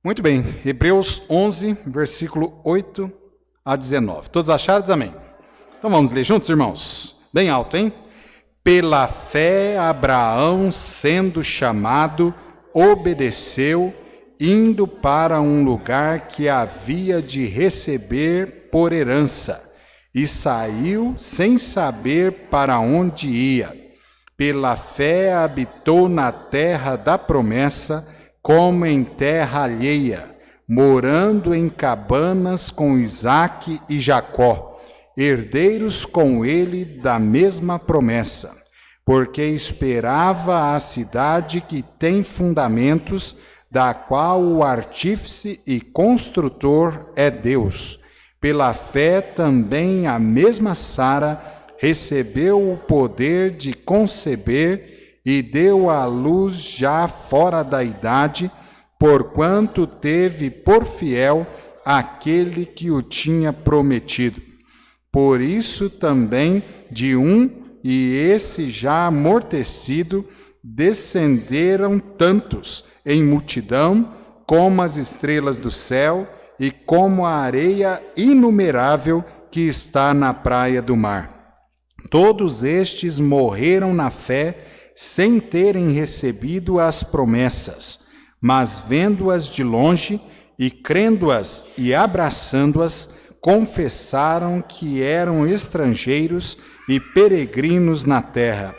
Muito bem, Hebreus 11, versículo 8 a 19. Todos acharam? Amém. Então vamos ler juntos, irmãos? Bem alto, hein? Pela fé, Abraão, sendo chamado, obedeceu, indo para um lugar que havia de receber por herança, e saiu sem saber para onde ia. Pela fé, habitou na terra da promessa, como em terra alheia, morando em cabanas com Isaque e Jacó, herdeiros com ele da mesma promessa, porque esperava a cidade que tem fundamentos, da qual o artífice e construtor é Deus. Pela fé também a mesma Sara recebeu o poder de conceber e deu à luz já fora da idade, porquanto teve por fiel aquele que o tinha prometido. Por isso também de um, e esse já amortecido, descenderam tantos em multidão, como as estrelas do céu e como a areia inumerável que está na praia do mar. Todos estes morreram na fé, sem terem recebido as promessas, mas vendo-as de longe e crendo-as e abraçando-as, confessaram que eram estrangeiros e peregrinos na terra.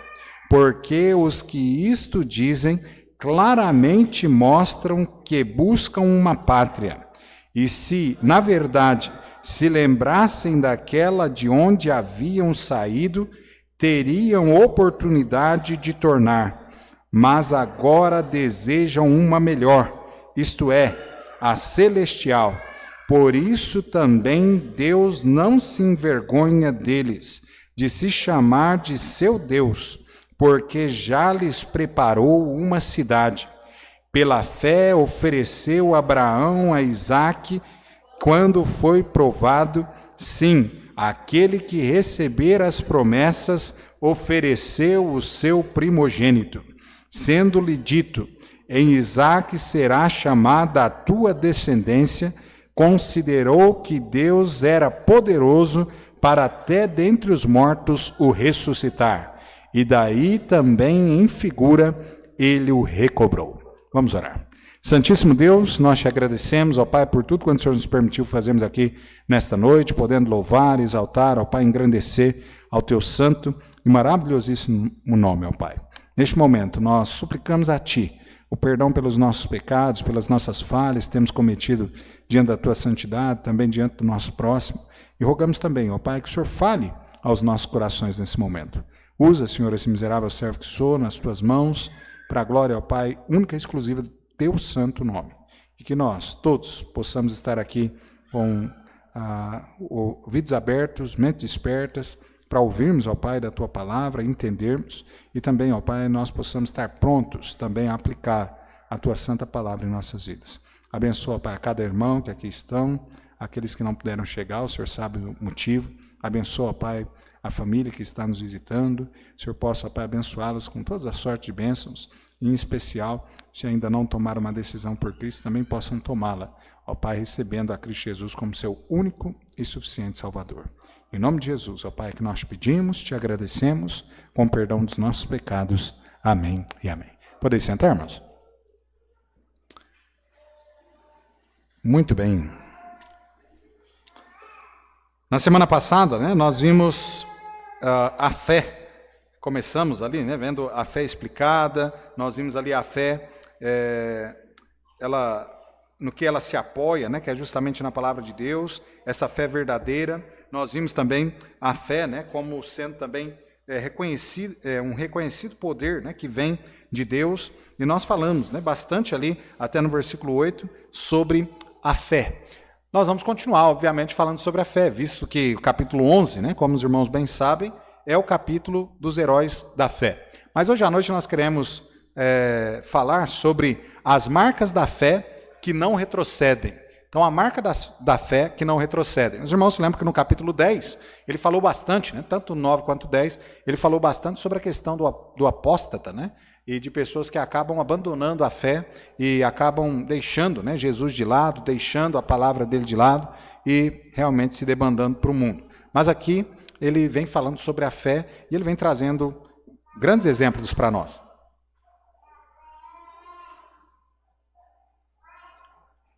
Porque os que isto dizem claramente mostram que buscam uma pátria. E se, na verdade, se lembrassem daquela de onde haviam saído, teriam oportunidade de tornar, mas agora desejam uma melhor, isto é, a celestial. Por isso também Deus não se envergonha deles, de se chamar de seu Deus, porque já lhes preparou uma cidade. Pela fé ofereceu Abraão a Isaque, quando foi provado, sim, aquele que receber as promessas ofereceu o seu primogênito, sendo-lhe dito: em Isaque será chamada a tua descendência. Considerou que Deus era poderoso para até dentre os mortos o ressuscitar, e daí também em figura ele o recobrou. Vamos orar. Santíssimo Deus, nós te agradecemos, ó Pai, por tudo quanto o Senhor nos permitiu fazermos aqui nesta noite, podendo louvar, exaltar, ó Pai, engrandecer ao teu santo e maravilhosíssimo nome, ó Pai. Neste momento, nós suplicamos a Ti o perdão pelos nossos pecados, pelas nossas falhas, temos cometido diante da Tua santidade, também diante do nosso próximo, e rogamos também, ó Pai, que o Senhor fale aos nossos corações nesse momento. Usa, Senhor, esse miserável servo que sou nas Tuas mãos, para a glória, ó Pai, única e exclusiva do Teu santo nome. E que nós, todos, possamos estar aqui com ouvidos abertos, mentes despertas, para ouvirmos, ó Pai, da Tua palavra, entendermos, e também, ó Pai, nós possamos estar prontos também a aplicar a Tua santa palavra em nossas vidas. Abençoa, ó Pai, a cada irmão que aqui estão, aqueles que não puderam chegar, o Senhor sabe o motivo. Abençoa, ó Pai, a família que está nos visitando. O Senhor possa, ó Pai, abençoá-los com toda a sorte de bênçãos, em especial, se ainda não tomaram uma decisão por Cristo, também possam tomá-la, ó Pai, recebendo a Cristo Jesus como seu único e suficiente Salvador. Em nome de Jesus, ó Pai, que nós te pedimos, te agradecemos, com perdão dos nossos pecados. Amém e amém. Podeis sentar, irmãos? Muito bem. Na semana passada, nós vimos a fé. Começamos ali, vendo a fé explicada. Nós vimos ali a fé, no que ela se apoia, que é justamente na palavra de Deus, essa fé verdadeira. Nós vimos também a fé, como sendo também um reconhecido poder, que vem de Deus. E nós falamos, bastante ali, até no versículo 8, sobre a fé. Nós vamos continuar, obviamente, falando sobre a fé, visto que o capítulo 11, como os irmãos bem sabem, é o capítulo dos heróis da fé. Mas hoje à noite nós queremos falar sobre as marcas da fé que não retrocedem. Então, a marca da fé que não retrocedem. Os irmãos se lembram que no capítulo 10, ele falou bastante, tanto 9 quanto 10, ele falou bastante sobre a questão do apóstata, e de pessoas que acabam abandonando a fé e acabam deixando, né, Jesus de lado, deixando a palavra dele de lado e realmente se debandando para o mundo. Mas aqui ele vem falando sobre a fé e ele vem trazendo grandes exemplos para nós.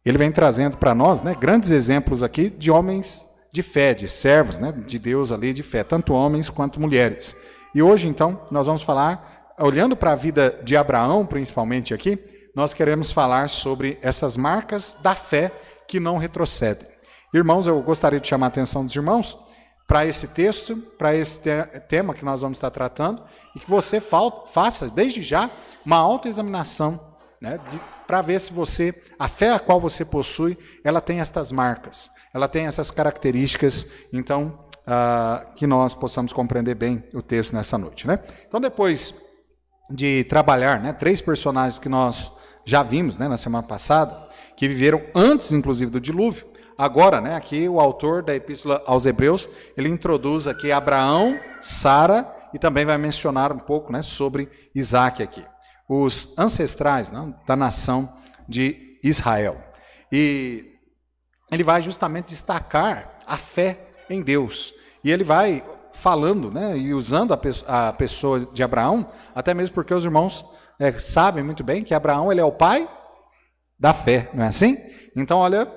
Ele vem trazendo para nós, né, grandes exemplos aqui de homens de fé, de servos, né, de Deus ali de fé, tanto homens quanto mulheres. E hoje, então, nós vamos falar, olhando para a vida de Abraão, principalmente aqui, nós queremos falar sobre essas marcas da fé que não retrocedem. Irmãos, eu gostaria de chamar a atenção dos irmãos para esse texto, para esse tema que nós vamos estar tratando, e que você faça, desde já, uma autoexaminação, né, para ver se a fé a qual você possui, ela tem estas marcas, ela tem essas características, então, que nós possamos compreender bem o texto nessa noite, né? Então, depois de trabalhar, né, 3 personagens que nós já vimos, né, na semana passada, que viveram antes, inclusive, do dilúvio, agora, né, aqui o autor da Epístola aos Hebreus, ele introduz aqui Abraão, Sara, e também vai mencionar um pouco, né, sobre Isaac aqui. Os ancestrais, né, da nação de Israel. E ele vai justamente destacar a fé em Deus. E ele vai falando, né, e usando a pessoa de Abraão, até mesmo porque os irmãos sabem muito bem que Abraão ele é o pai da fé, não é assim? Então, olha,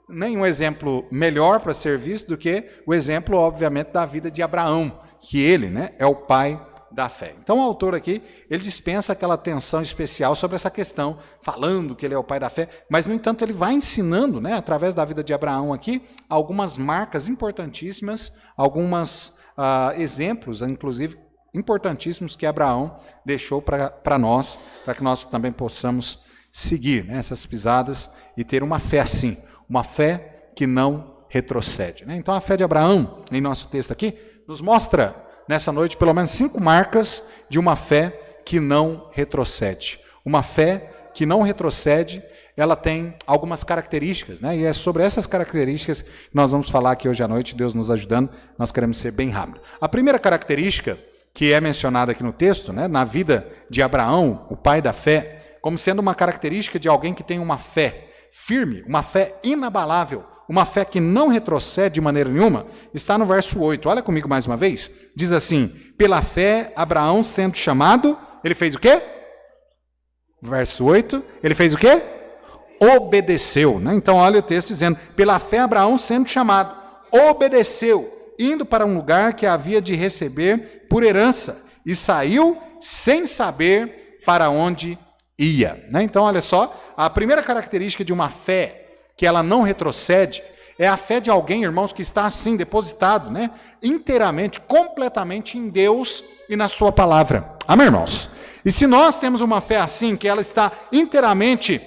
nenhum exemplo melhor para ser visto do que o exemplo, obviamente, da vida de Abraão, que ele, né, é o pai da fé. Então o autor aqui, ele dispensa aquela atenção especial sobre essa questão, falando que ele é o pai da fé, mas no entanto ele vai ensinando, né, através da vida de Abraão aqui, algumas marcas importantíssimas, alguns exemplos, inclusive importantíssimos que Abraão deixou para nós, para que nós também possamos seguir, né, essas pisadas e ter uma fé assim, uma fé que não retrocede, né? Então a fé de Abraão, em nosso texto aqui, nos mostra nessa noite, pelo menos 5 marcas de uma fé que não retrocede. Uma fé que não retrocede, ela tem algumas características, né? E é sobre essas características que nós vamos falar aqui hoje à noite, Deus nos ajudando, nós queremos ser bem rápido. A primeira característica que é mencionada aqui no texto, né, na vida de Abraão, o pai da fé, como sendo uma característica de alguém que tem uma fé firme, uma fé inabalável, uma fé que não retrocede de maneira nenhuma, está no verso 8. Olha comigo mais uma vez. Diz assim, pela fé, Abraão sendo chamado, ele fez o quê? Verso 8, ele fez o quê? Obedeceu, né? Então olha o texto dizendo, pela fé Abraão sendo chamado, obedeceu, indo para um lugar que havia de receber por herança, e saiu sem saber para onde ia, né? Então olha só, a primeira característica de uma fé que ela não retrocede, é a fé de alguém, irmãos, que está assim, depositado, né, inteiramente, completamente em Deus e na sua palavra. Amém, irmãos? E se nós temos uma fé assim, que ela está inteiramente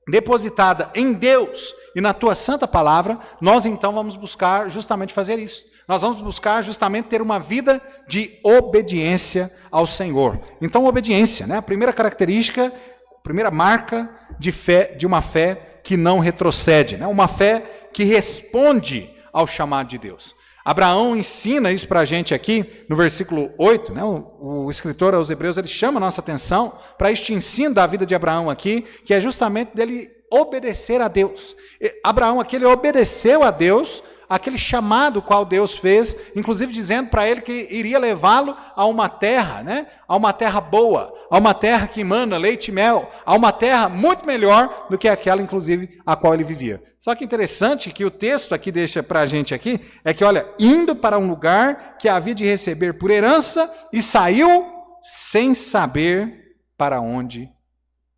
depositada em Deus e na tua santa palavra, nós então vamos buscar justamente fazer isso. Nós vamos buscar justamente ter uma vida de obediência ao Senhor. Então, obediência, né, a primeira característica, a primeira marca de fé, de uma fé que não retrocede, né? Uma fé que responde ao chamado de Deus. Abraão ensina isso para a gente aqui no versículo 8, né? O escritor aos Hebreus, ele chama a nossa atenção para este ensino da vida de Abraão aqui, que é justamente dele obedecer a Deus. Abraão aqui, ele obedeceu a Deus, aquele chamado qual Deus fez, inclusive dizendo para ele que iria levá-lo a uma terra, né? A uma terra boa, a uma terra que emana leite e mel, a uma terra muito melhor do que aquela, inclusive, a qual ele vivia. Só que interessante que o texto aqui deixa para a gente aqui, é que, olha, indo para um lugar que havia de receber por herança e saiu sem saber para onde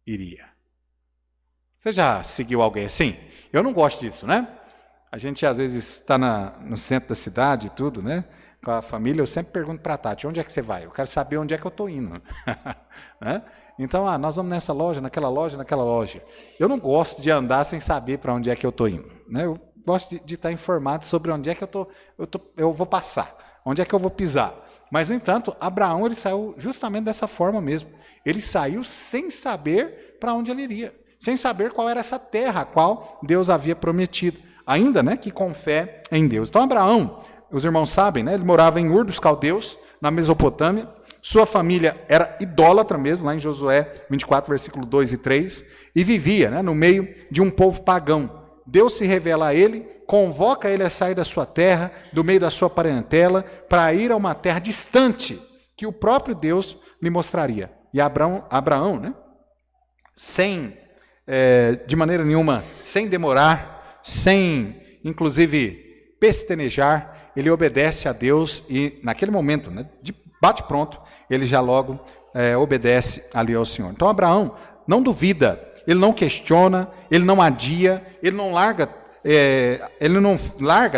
iria. Você já seguiu alguém assim? Eu não gosto disso, né? A gente às vezes está no centro da cidade e tudo, né? Com a família, eu sempre pergunto para a Tati, onde é que você vai? Eu quero saber onde é que eu estou indo. Né? Então, nós vamos nessa loja, naquela loja. Eu não gosto de andar sem saber para onde é que eu estou indo. Né? Eu gosto de estar informado sobre onde é que eu vou passar, onde é que eu vou pisar. Mas, no entanto, Abraão ele saiu justamente dessa forma mesmo. Ele saiu sem saber para onde ele iria, sem saber qual era essa terra a qual Deus havia prometido. Ainda, né, que com fé em Deus. Então, Abraão, os irmãos sabem, né, ele morava em Ur dos Caldeus, na Mesopotâmia, Sua família era idólatra mesmo, lá em Josué 24, versículo 2 e 3, e vivia, né, no meio de um povo pagão. Deus se revela a ele, convoca ele a sair da sua terra, do meio da sua parentela, para ir a uma terra distante, que o próprio Deus lhe mostraria. E Abraão, né, de maneira nenhuma, sem demorar, sem, inclusive, pestanejar, ele obedece a Deus e, naquele momento, né, de bate-pronto, ele já logo obedece ali ao Senhor. Então, Abraão não duvida, ele não questiona, ele não adia, ele não larga,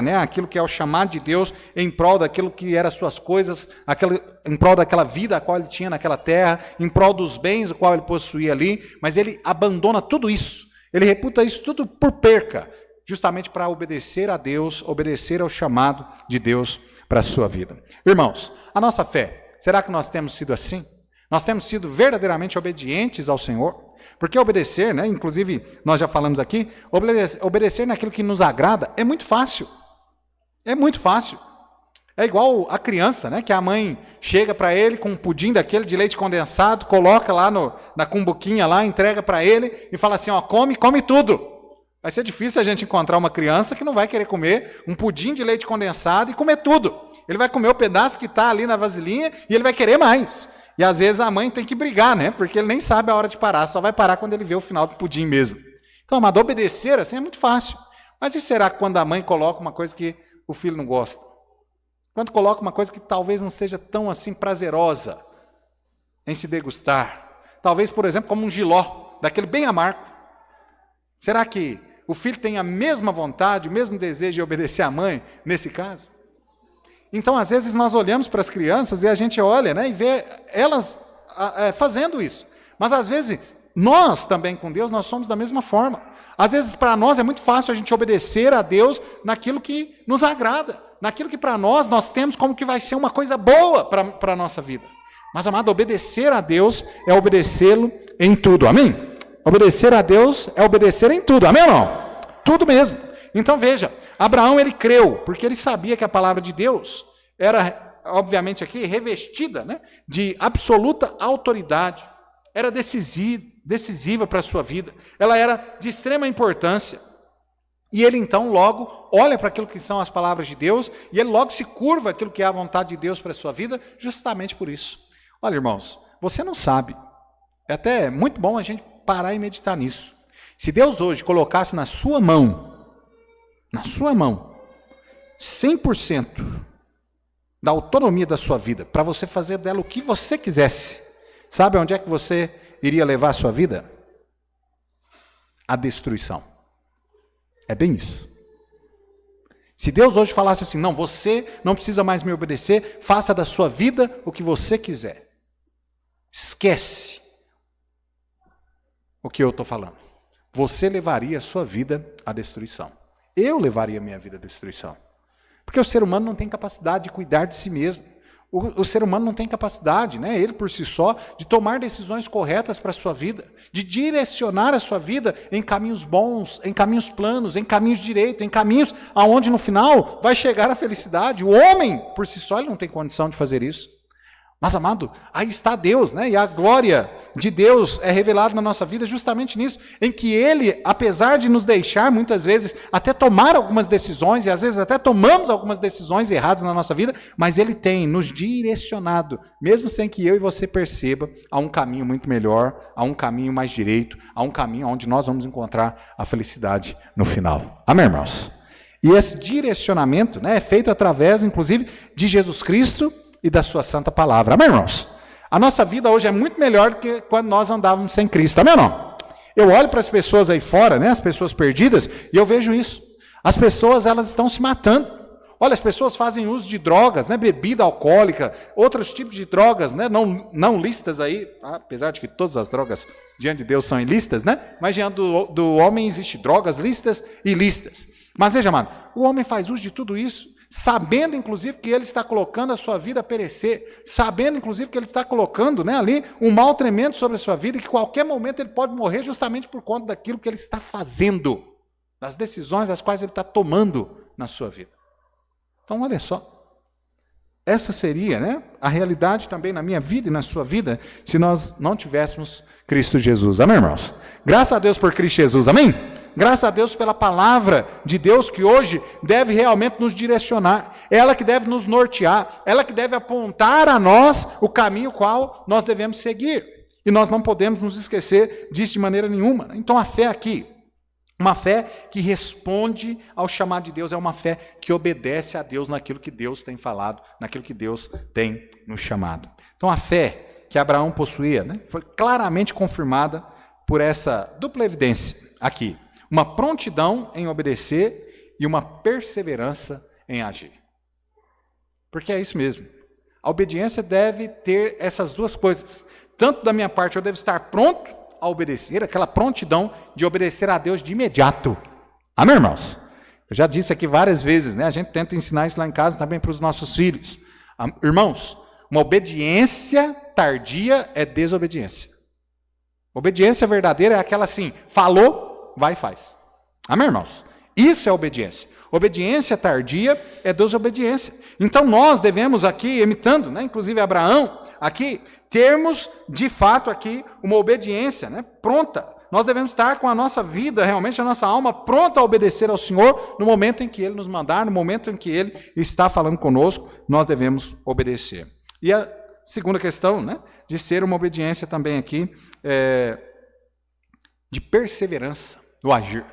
né, aquilo que é o chamado de Deus em prol daquilo que eram suas coisas, em prol daquela vida a qual ele tinha naquela terra, em prol dos bens o qual ele possuía ali, mas ele abandona tudo isso, ele reputa isso tudo por perca, justamente para obedecer a Deus, obedecer ao chamado de Deus para a sua vida. Irmãos, a nossa fé, será que nós temos sido assim? Nós temos sido verdadeiramente obedientes ao Senhor? Porque obedecer, né, inclusive nós já falamos aqui, obedecer naquilo que nos agrada é muito fácil. É muito fácil. É igual a criança, né, que a mãe chega para ele com um pudim daquele de leite condensado, coloca lá na cumbuquinha lá, entrega para ele e fala assim, ó, come tudo. Vai ser difícil a gente encontrar uma criança que não vai querer comer um pudim de leite condensado e comer tudo. Ele vai comer o pedaço que está ali na vasilhinha e ele vai querer mais. E às vezes a mãe tem que brigar, né? Porque ele nem sabe a hora de parar, só vai parar quando ele vê o final do pudim mesmo. Então, amado, obedecer assim é muito fácil. Mas e será que quando a mãe coloca uma coisa que o filho não gosta? Quando coloca uma coisa que talvez não seja tão assim prazerosa em se degustar? Talvez, por exemplo, como um jiló, daquele bem amargo. Será que o filho tem a mesma vontade, o mesmo desejo de obedecer à mãe nesse caso? Então, às vezes, nós olhamos para as crianças e a gente olha, né, e vê elas fazendo isso. Mas, às vezes, nós também com Deus, nós somos da mesma forma. Às vezes, para nós, é muito fácil a gente obedecer a Deus naquilo que nos agrada, naquilo que para nós temos como que vai ser uma coisa boa para a nossa vida. Mas, amado, obedecer a Deus é obedecê-lo em tudo, amém? Obedecer a Deus é obedecer em tudo, amém ou não? Tudo mesmo. Então veja, Abraão ele creu, porque ele sabia que a palavra de Deus era, obviamente aqui, revestida, né, de absoluta autoridade, era decisiva para a sua vida, ela era de extrema importância. E ele então logo olha para aquilo que são as palavras de Deus, e ele logo se curva aquilo que é a vontade de Deus para a sua vida, justamente por isso. Olha, irmãos, você não sabe, é até muito bom a gente parar e meditar nisso. Se Deus hoje colocasse na sua mão, 100% da autonomia da sua vida, para você fazer dela o que você quisesse, sabe onde é que você iria levar a sua vida? A destruição. É bem isso. Se Deus hoje falasse assim, não, você não precisa mais me obedecer, faça da sua vida o que você quiser. Esquece o que eu estou falando. Você levaria a sua vida à destruição. Eu levaria a minha vida à destruição. Porque o ser humano não tem capacidade de cuidar de si mesmo. O ser humano não tem capacidade, né, ele por si só, de tomar decisões corretas para a sua vida, de direcionar a sua vida em caminhos bons, em caminhos planos, em caminhos direitos, em caminhos aonde no final vai chegar a felicidade. O homem, por si só, ele não tem condição de fazer isso. Mas, amado, aí está Deus, né? E a glória de Deus é revelada na nossa vida justamente nisso, em que Ele, apesar de nos deixar muitas vezes até tomar algumas decisões, e às vezes até tomamos algumas decisões erradas na nossa vida, mas Ele tem nos direcionado, mesmo sem que eu e você perceba, a um caminho muito melhor, a um caminho mais direito, a um caminho onde nós vamos encontrar a felicidade no final. Amém, irmãos? E esse direcionamento, né, é feito através, inclusive, de Jesus Cristo e da sua santa palavra. Amém, irmãos? A nossa vida hoje é muito melhor do que quando nós andávamos sem Cristo. Amém ou não? Eu olho para as pessoas aí fora, né, as pessoas perdidas, e eu vejo isso. As pessoas, elas estão se matando. Olha, as pessoas fazem uso de drogas, né, bebida alcoólica, outros tipos de drogas, né, não lícitas aí, apesar de que todas as drogas diante de Deus são ilícitas, né? Mas diante do homem existem drogas lícitas e ilícitas. Mas veja, mano, o homem faz uso de tudo isso, sabendo, inclusive, que ele está colocando a sua vida a perecer, sabendo, inclusive, que ele está colocando, né, ali um mal tremendo sobre a sua vida e que, a qualquer momento, ele pode morrer justamente por conta daquilo que ele está fazendo, das decisões as quais ele está tomando na sua vida. Então, olha só. essa seria, né, a realidade também na minha vida e na sua vida, se nós não tivéssemos Cristo Jesus. Amém, irmãos? Graças a Deus por Cristo Jesus. Amém? Graças a Deus pela palavra de Deus que hoje deve realmente nos direcionar. É ela que deve nos nortear. Ela que deve apontar a nós o caminho qual nós devemos seguir. E nós não podemos nos esquecer disso de maneira nenhuma. Então a fé aqui, uma fé que responde ao chamado de Deus, é uma fé que obedece a Deus naquilo que Deus tem falado, naquilo que Deus tem nos chamado. Então a fé que Abraão possuía, né, foi claramente confirmada por essa dupla evidência aqui. Uma prontidão em obedecer e uma perseverança em agir. Porque é isso mesmo. A obediência deve ter essas duas coisas. Tanto da minha parte, eu devo estar pronto a obedecer, aquela prontidão de obedecer a Deus de imediato. Amém, irmãos? Eu já disse aqui várias vezes, né? A gente tenta ensinar isso lá em casa também para os nossos filhos. Irmãos, uma obediência tardia é desobediência. Obediência verdadeira é aquela assim, falou, vai e faz. Amém, irmãos? Isso é obediência. Obediência tardia é desobediência. Então nós devemos aqui, imitando, né, inclusive Abraão, aqui, termos de fato aqui uma obediência, né, pronta. Nós devemos estar com a nossa vida, realmente a nossa alma pronta a obedecer ao Senhor no momento em que Ele nos mandar, no momento em que Ele está falando conosco, nós devemos obedecer. E a segunda questão, né, de ser uma obediência também aqui, de perseverança no agir.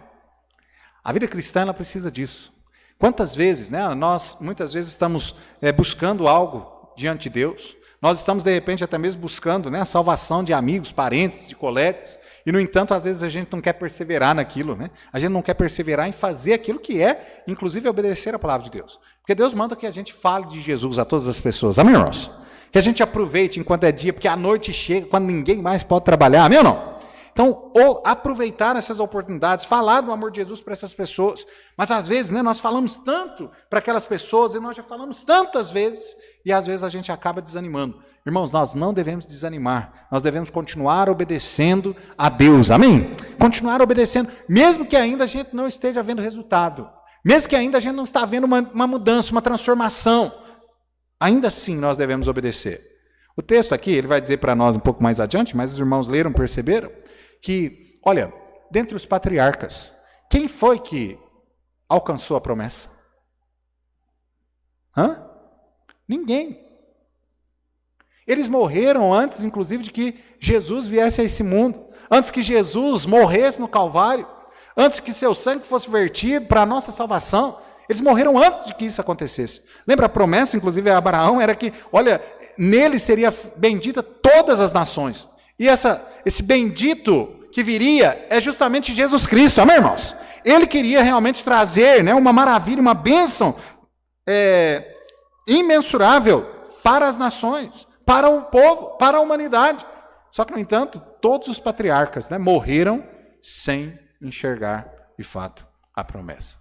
A vida cristã, ela precisa disso. Quantas vezes, né, nós muitas vezes estamos buscando algo diante de Deus, nós estamos de repente até mesmo buscando, né, a salvação de amigos, parentes, de colegas, e no entanto às vezes a gente não quer perseverar naquilo, né? A gente não quer perseverar em fazer aquilo que é, inclusive obedecer a palavra de Deus. Porque Deus manda que a gente fale de Jesus a todas as pessoas, amém, irmãos? Que a gente aproveite enquanto é dia, porque a noite chega quando ninguém mais pode trabalhar, amém ou não? Então, ou aproveitar essas oportunidades, falar do amor de Jesus para essas pessoas. Mas às vezes, né, nós falamos tanto para aquelas pessoas, e nós já falamos tantas vezes, e às vezes a gente acaba desanimando. Irmãos, nós não devemos desanimar, nós devemos continuar obedecendo a Deus, amém? Continuar obedecendo, mesmo que ainda a gente não esteja vendo resultado, mesmo que ainda a gente não está vendo uma mudança, uma transformação, ainda assim nós devemos obedecer. O texto aqui, ele vai dizer para nós um pouco mais adiante, mas os irmãos leram, perceberam, que, olha, dentre os patriarcas, quem foi que alcançou a promessa? Ninguém. Eles morreram antes, inclusive, de que Jesus viesse a esse mundo, antes que Jesus morresse no Calvário, antes que seu sangue fosse vertido para a nossa salvação. Eles morreram antes de que isso acontecesse. Lembra a promessa, inclusive, a Abraão, era que, olha, nele seria bendita todas as nações. E esse bendito que viria é justamente Jesus Cristo, amém, irmãos? Ele queria realmente trazer, né, uma maravilha, uma bênção imensurável para as nações, para o povo, para a humanidade. Só que, no entanto, todos os patriarcas, né, morreram sem enxergar, de fato, a promessa.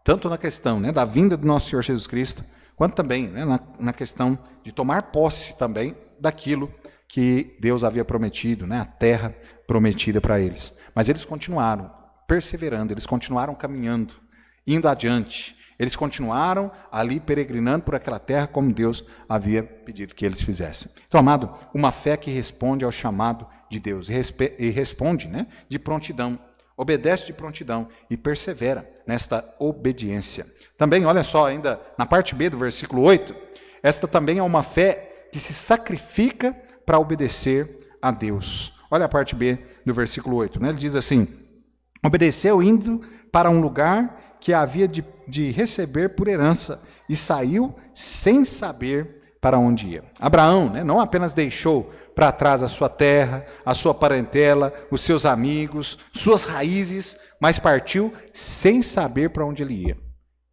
Tanto na questão, né, da vinda do nosso Senhor Jesus Cristo, quanto também, né, na questão de tomar posse também daquilo que Deus havia prometido, né, a terra prometida para eles. Mas eles continuaram perseverando, eles continuaram caminhando, indo adiante. Eles continuaram ali peregrinando por aquela terra como Deus havia pedido que eles fizessem. Então, amado, uma fé que responde ao chamado de Deus e responde, né, de prontidão, obedece de prontidão e persevera nesta obediência. Também, olha só, ainda na parte B do versículo 8, esta também é uma fé que se sacrifica para obedecer a Deus. Olha a parte B do versículo 8, né? Ele diz assim: obedeceu indo para um lugar que havia de receber por herança, e saiu sem saber para onde ia. Abraão, né, não apenas deixou para trás a sua terra, a sua parentela, os seus amigos, suas raízes, mas partiu sem saber para onde ele ia.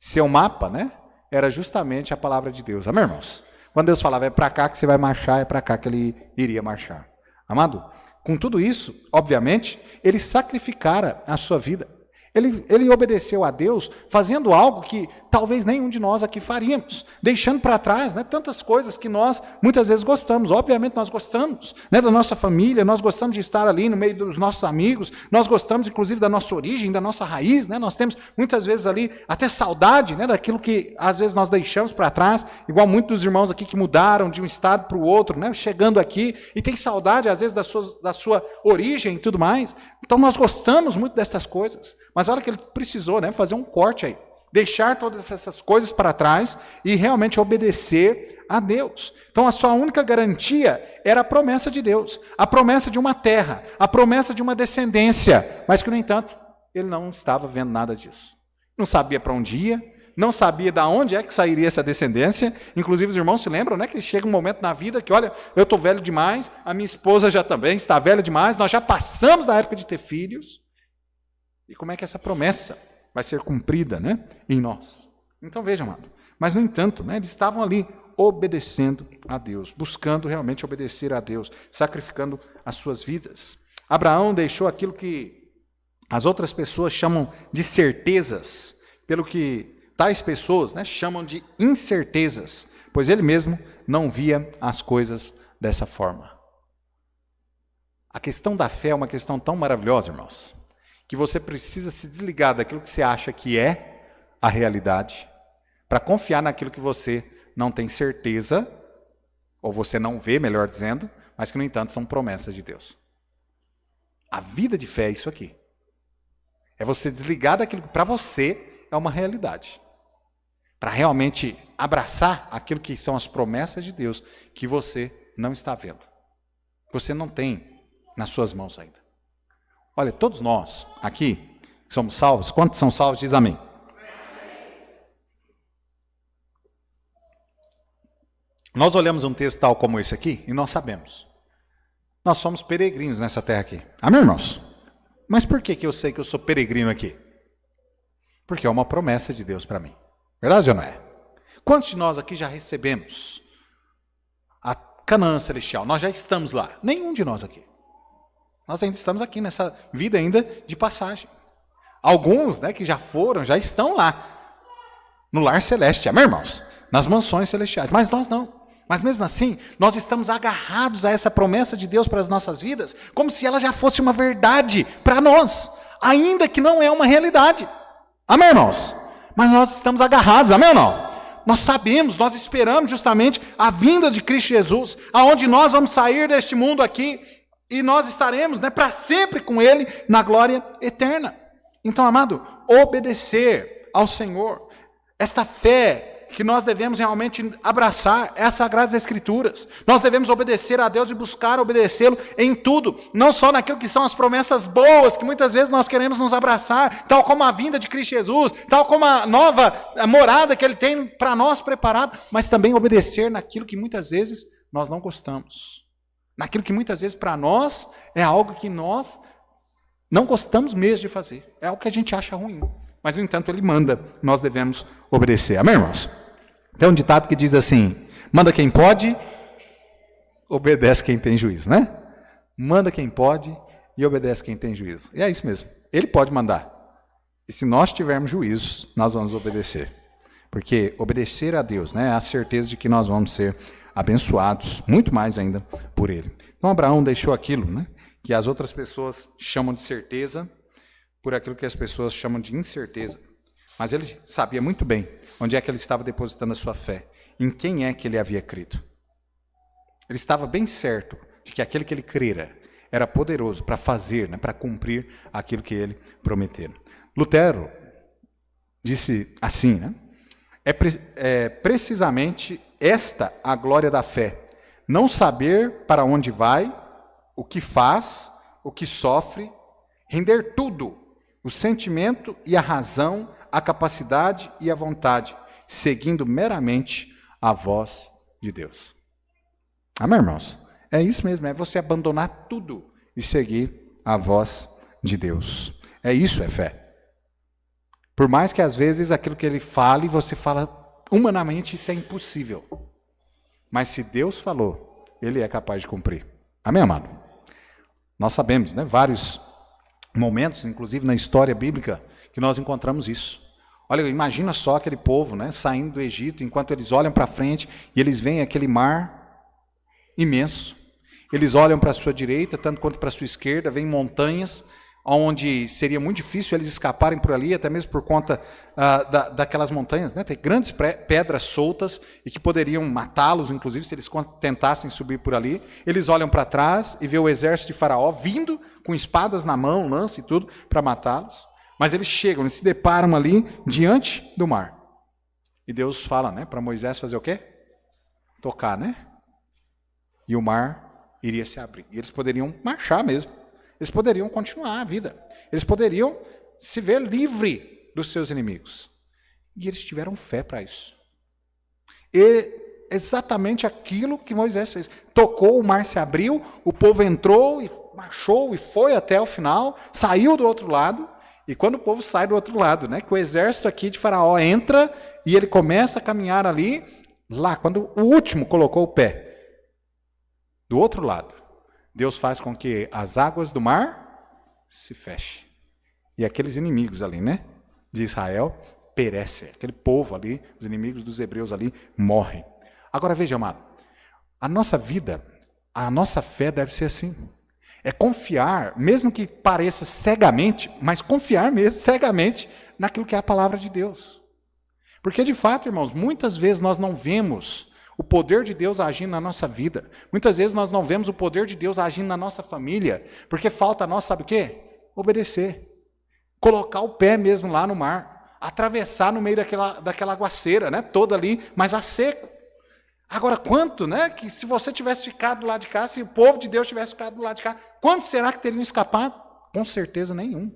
Seu mapa, né, era justamente a palavra de Deus. Amém, irmãos? Quando Deus falava, é para cá que você vai marchar, é para cá que ele iria marchar. Amado, com tudo isso, obviamente, ele sacrificara a sua vida. Ele obedeceu a Deus fazendo algo que talvez nenhum de nós aqui faríamos, deixando para trás, né, tantas coisas que nós muitas vezes gostamos. Obviamente nós gostamos, né, da nossa família, nós gostamos de estar ali no meio dos nossos amigos, nós gostamos inclusive da nossa origem, da nossa raiz, né, nós temos muitas vezes ali até saudade, né, daquilo que às vezes nós deixamos para trás, igual muitos dos irmãos aqui que mudaram de um estado para o outro, né, chegando aqui, e tem saudade às vezes da sua origem e tudo mais. Então nós gostamos muito dessas coisas, mas olha que ele precisou, né, fazer um corte aí. Deixar todas essas coisas para trás e realmente obedecer a Deus. Então a sua única garantia era a promessa de Deus, a promessa de uma terra, a promessa de uma descendência, mas que no entanto ele não estava vendo nada disso. Não sabia para onde ia, não sabia de onde é que sairia essa descendência. Inclusive os irmãos se lembram, né, que chega um momento na vida que, olha, eu estou velho demais, a minha esposa já também está velha demais, nós já passamos da época de ter filhos. E como é que essa promessa vai ser cumprida, né, em nós? Então veja, amado. Mas, no entanto, né, eles estavam ali obedecendo a Deus, buscando realmente obedecer a Deus, sacrificando as suas vidas. Abraão deixou aquilo que as outras pessoas chamam de certezas, pelo que tais pessoas, né, chamam de incertezas, pois ele mesmo não via as coisas dessa forma. A questão da fé é uma questão tão maravilhosa, irmãos, que você precisa se desligar daquilo que você acha que é a realidade, para confiar naquilo que você não tem certeza, ou você não vê, melhor dizendo, mas que, no entanto, são promessas de Deus. A vida de fé é isso aqui. É você desligar daquilo que para você é uma realidade, para realmente abraçar aquilo que são as promessas de Deus, que você não está vendo, que você não tem nas suas mãos ainda. Olha, todos nós aqui somos salvos. Quantos são salvos? Diz amém. Nós olhamos um texto tal como esse aqui e nós sabemos. Nós somos peregrinos nessa terra aqui. Amém, irmãos? Mas por que eu sei que eu sou peregrino aqui? Porque é uma promessa de Deus para mim. Verdade ou não é? Quantos de nós aqui já recebemos a Canaã celestial? Nós já estamos lá. Nenhum de nós aqui. Nós ainda estamos aqui nessa vida ainda de passagem. Alguns, né, que já foram, já estão lá, no lar celeste, amém, irmãos? Nas mansões celestiais, mas nós não. Mas mesmo assim, nós estamos agarrados a essa promessa de Deus para as nossas vidas, como se ela já fosse uma verdade para nós, ainda que não é uma realidade. Amém, irmãos? Mas nós estamos agarrados, amém ou não? Nós sabemos, nós esperamos justamente a vinda de Cristo Jesus, aonde nós vamos sair deste mundo aqui, e nós estaremos, né, para sempre com Ele na glória eterna. Então, amado, obedecer ao Senhor, esta fé que nós devemos realmente abraçar, é as Sagradas Escrituras. Nós devemos obedecer a Deus e buscar obedecê-lo em tudo, não só naquilo que são as promessas boas, que muitas vezes nós queremos nos abraçar, tal como a vinda de Cristo Jesus, tal como a nova morada que Ele tem para nós preparado, mas também obedecer naquilo que muitas vezes nós não gostamos. Naquilo que muitas vezes para nós é algo que nós não gostamos mesmo de fazer. É algo que a gente acha ruim. Mas, no entanto, Ele manda, nós devemos obedecer. Amém, irmãos? Tem um ditado que diz assim: manda quem pode, obedece quem tem juízo, né? Manda quem pode e obedece quem tem juízo. E é isso mesmo. Ele pode mandar. E se nós tivermos juízos, nós vamos obedecer. Porque obedecer a Deus, né, é a certeza de que nós vamos ser abençoados, muito mais ainda por Ele. Então Abraão deixou aquilo, né, que as outras pessoas chamam de certeza, por aquilo que as pessoas chamam de incerteza. Mas ele sabia muito bem onde é que ele estava depositando a sua fé, em quem é que ele havia crido. Ele estava bem certo de que aquele que ele crera era poderoso para fazer, né, para cumprir aquilo que ele prometera. Lutero disse assim, né, é precisamente esta a glória da fé, não saber para onde vai, o que faz, o que sofre, render tudo, o sentimento e a razão, a capacidade e a vontade, seguindo meramente a voz de Deus. Amém, irmãos? É isso mesmo, é você abandonar tudo e seguir a voz de Deus. É isso, é fé. Por mais que às vezes aquilo que ele fale, você fala humanamente, isso é impossível. Mas se Deus falou, Ele é capaz de cumprir. Amém, amado? Nós sabemos, né, vários momentos, inclusive na história bíblica, que nós encontramos isso. Olha, imagina só aquele povo, né, saindo do Egito, enquanto eles olham para frente e eles veem aquele mar imenso. Eles olham para a sua direita, tanto quanto para a sua esquerda, vêm montanhas, onde seria muito difícil eles escaparem por ali, até mesmo por conta daquelas montanhas, né? Tem grandes pedras soltas e que poderiam matá-los, inclusive, se eles tentassem subir por ali. Eles olham para trás e vê o exército de Faraó vindo com espadas na mão, lança e tudo, para matá-los. Mas eles chegam, eles se deparam ali diante do mar. E Deus fala, né, para Moisés fazer o quê? Tocar, né? E o mar iria se abrir. E eles poderiam marchar mesmo. Eles poderiam continuar a vida. Eles poderiam se ver livre dos seus inimigos. E eles tiveram fé para isso. E exatamente aquilo que Moisés fez. Tocou, o mar se abriu, o povo entrou e marchou e foi até o final, saiu do outro lado. E quando o povo sai do outro lado, né, que o exército aqui de Faraó entra e ele começa a caminhar ali, lá, quando o último colocou o pé do outro lado, Deus faz com que as águas do mar se fechem. E aqueles inimigos ali, né, de Israel, perecem. Aquele povo ali, os inimigos dos hebreus ali, morrem. Agora veja, amado, a nossa vida, a nossa fé deve ser assim. É confiar, mesmo que pareça cegamente, mas confiar mesmo cegamente naquilo que é a palavra de Deus. Porque de fato, irmãos, muitas vezes nós não vemos o poder de Deus agindo na nossa vida. Muitas vezes nós não vemos o poder de Deus agindo na nossa família, porque falta a nós, sabe o quê? Obedecer. Colocar o pé mesmo lá no mar, atravessar no meio daquela aguaceira, né, toda ali, mas a seco. Agora, quanto, né, que se você tivesse ficado do lado de cá, se o povo de Deus tivesse ficado do lado de cá, quantos será que teriam escapado? Com certeza nenhum.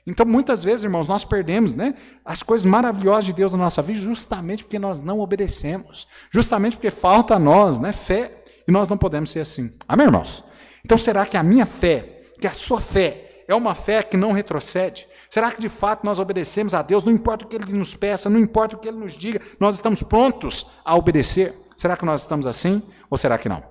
Então, muitas vezes, irmãos, nós perdemos, né, as coisas maravilhosas de Deus na nossa vida justamente porque nós não obedecemos. Justamente porque falta a nós, né, fé, e nós não podemos ser assim. Amém, irmãos? Então, será que a minha fé, que a sua fé, é uma fé que não retrocede? Será que de fato nós obedecemos a Deus? Não importa o que Ele nos peça, não importa o que Ele nos diga, nós estamos prontos a obedecer? Será que nós estamos assim ou será que não?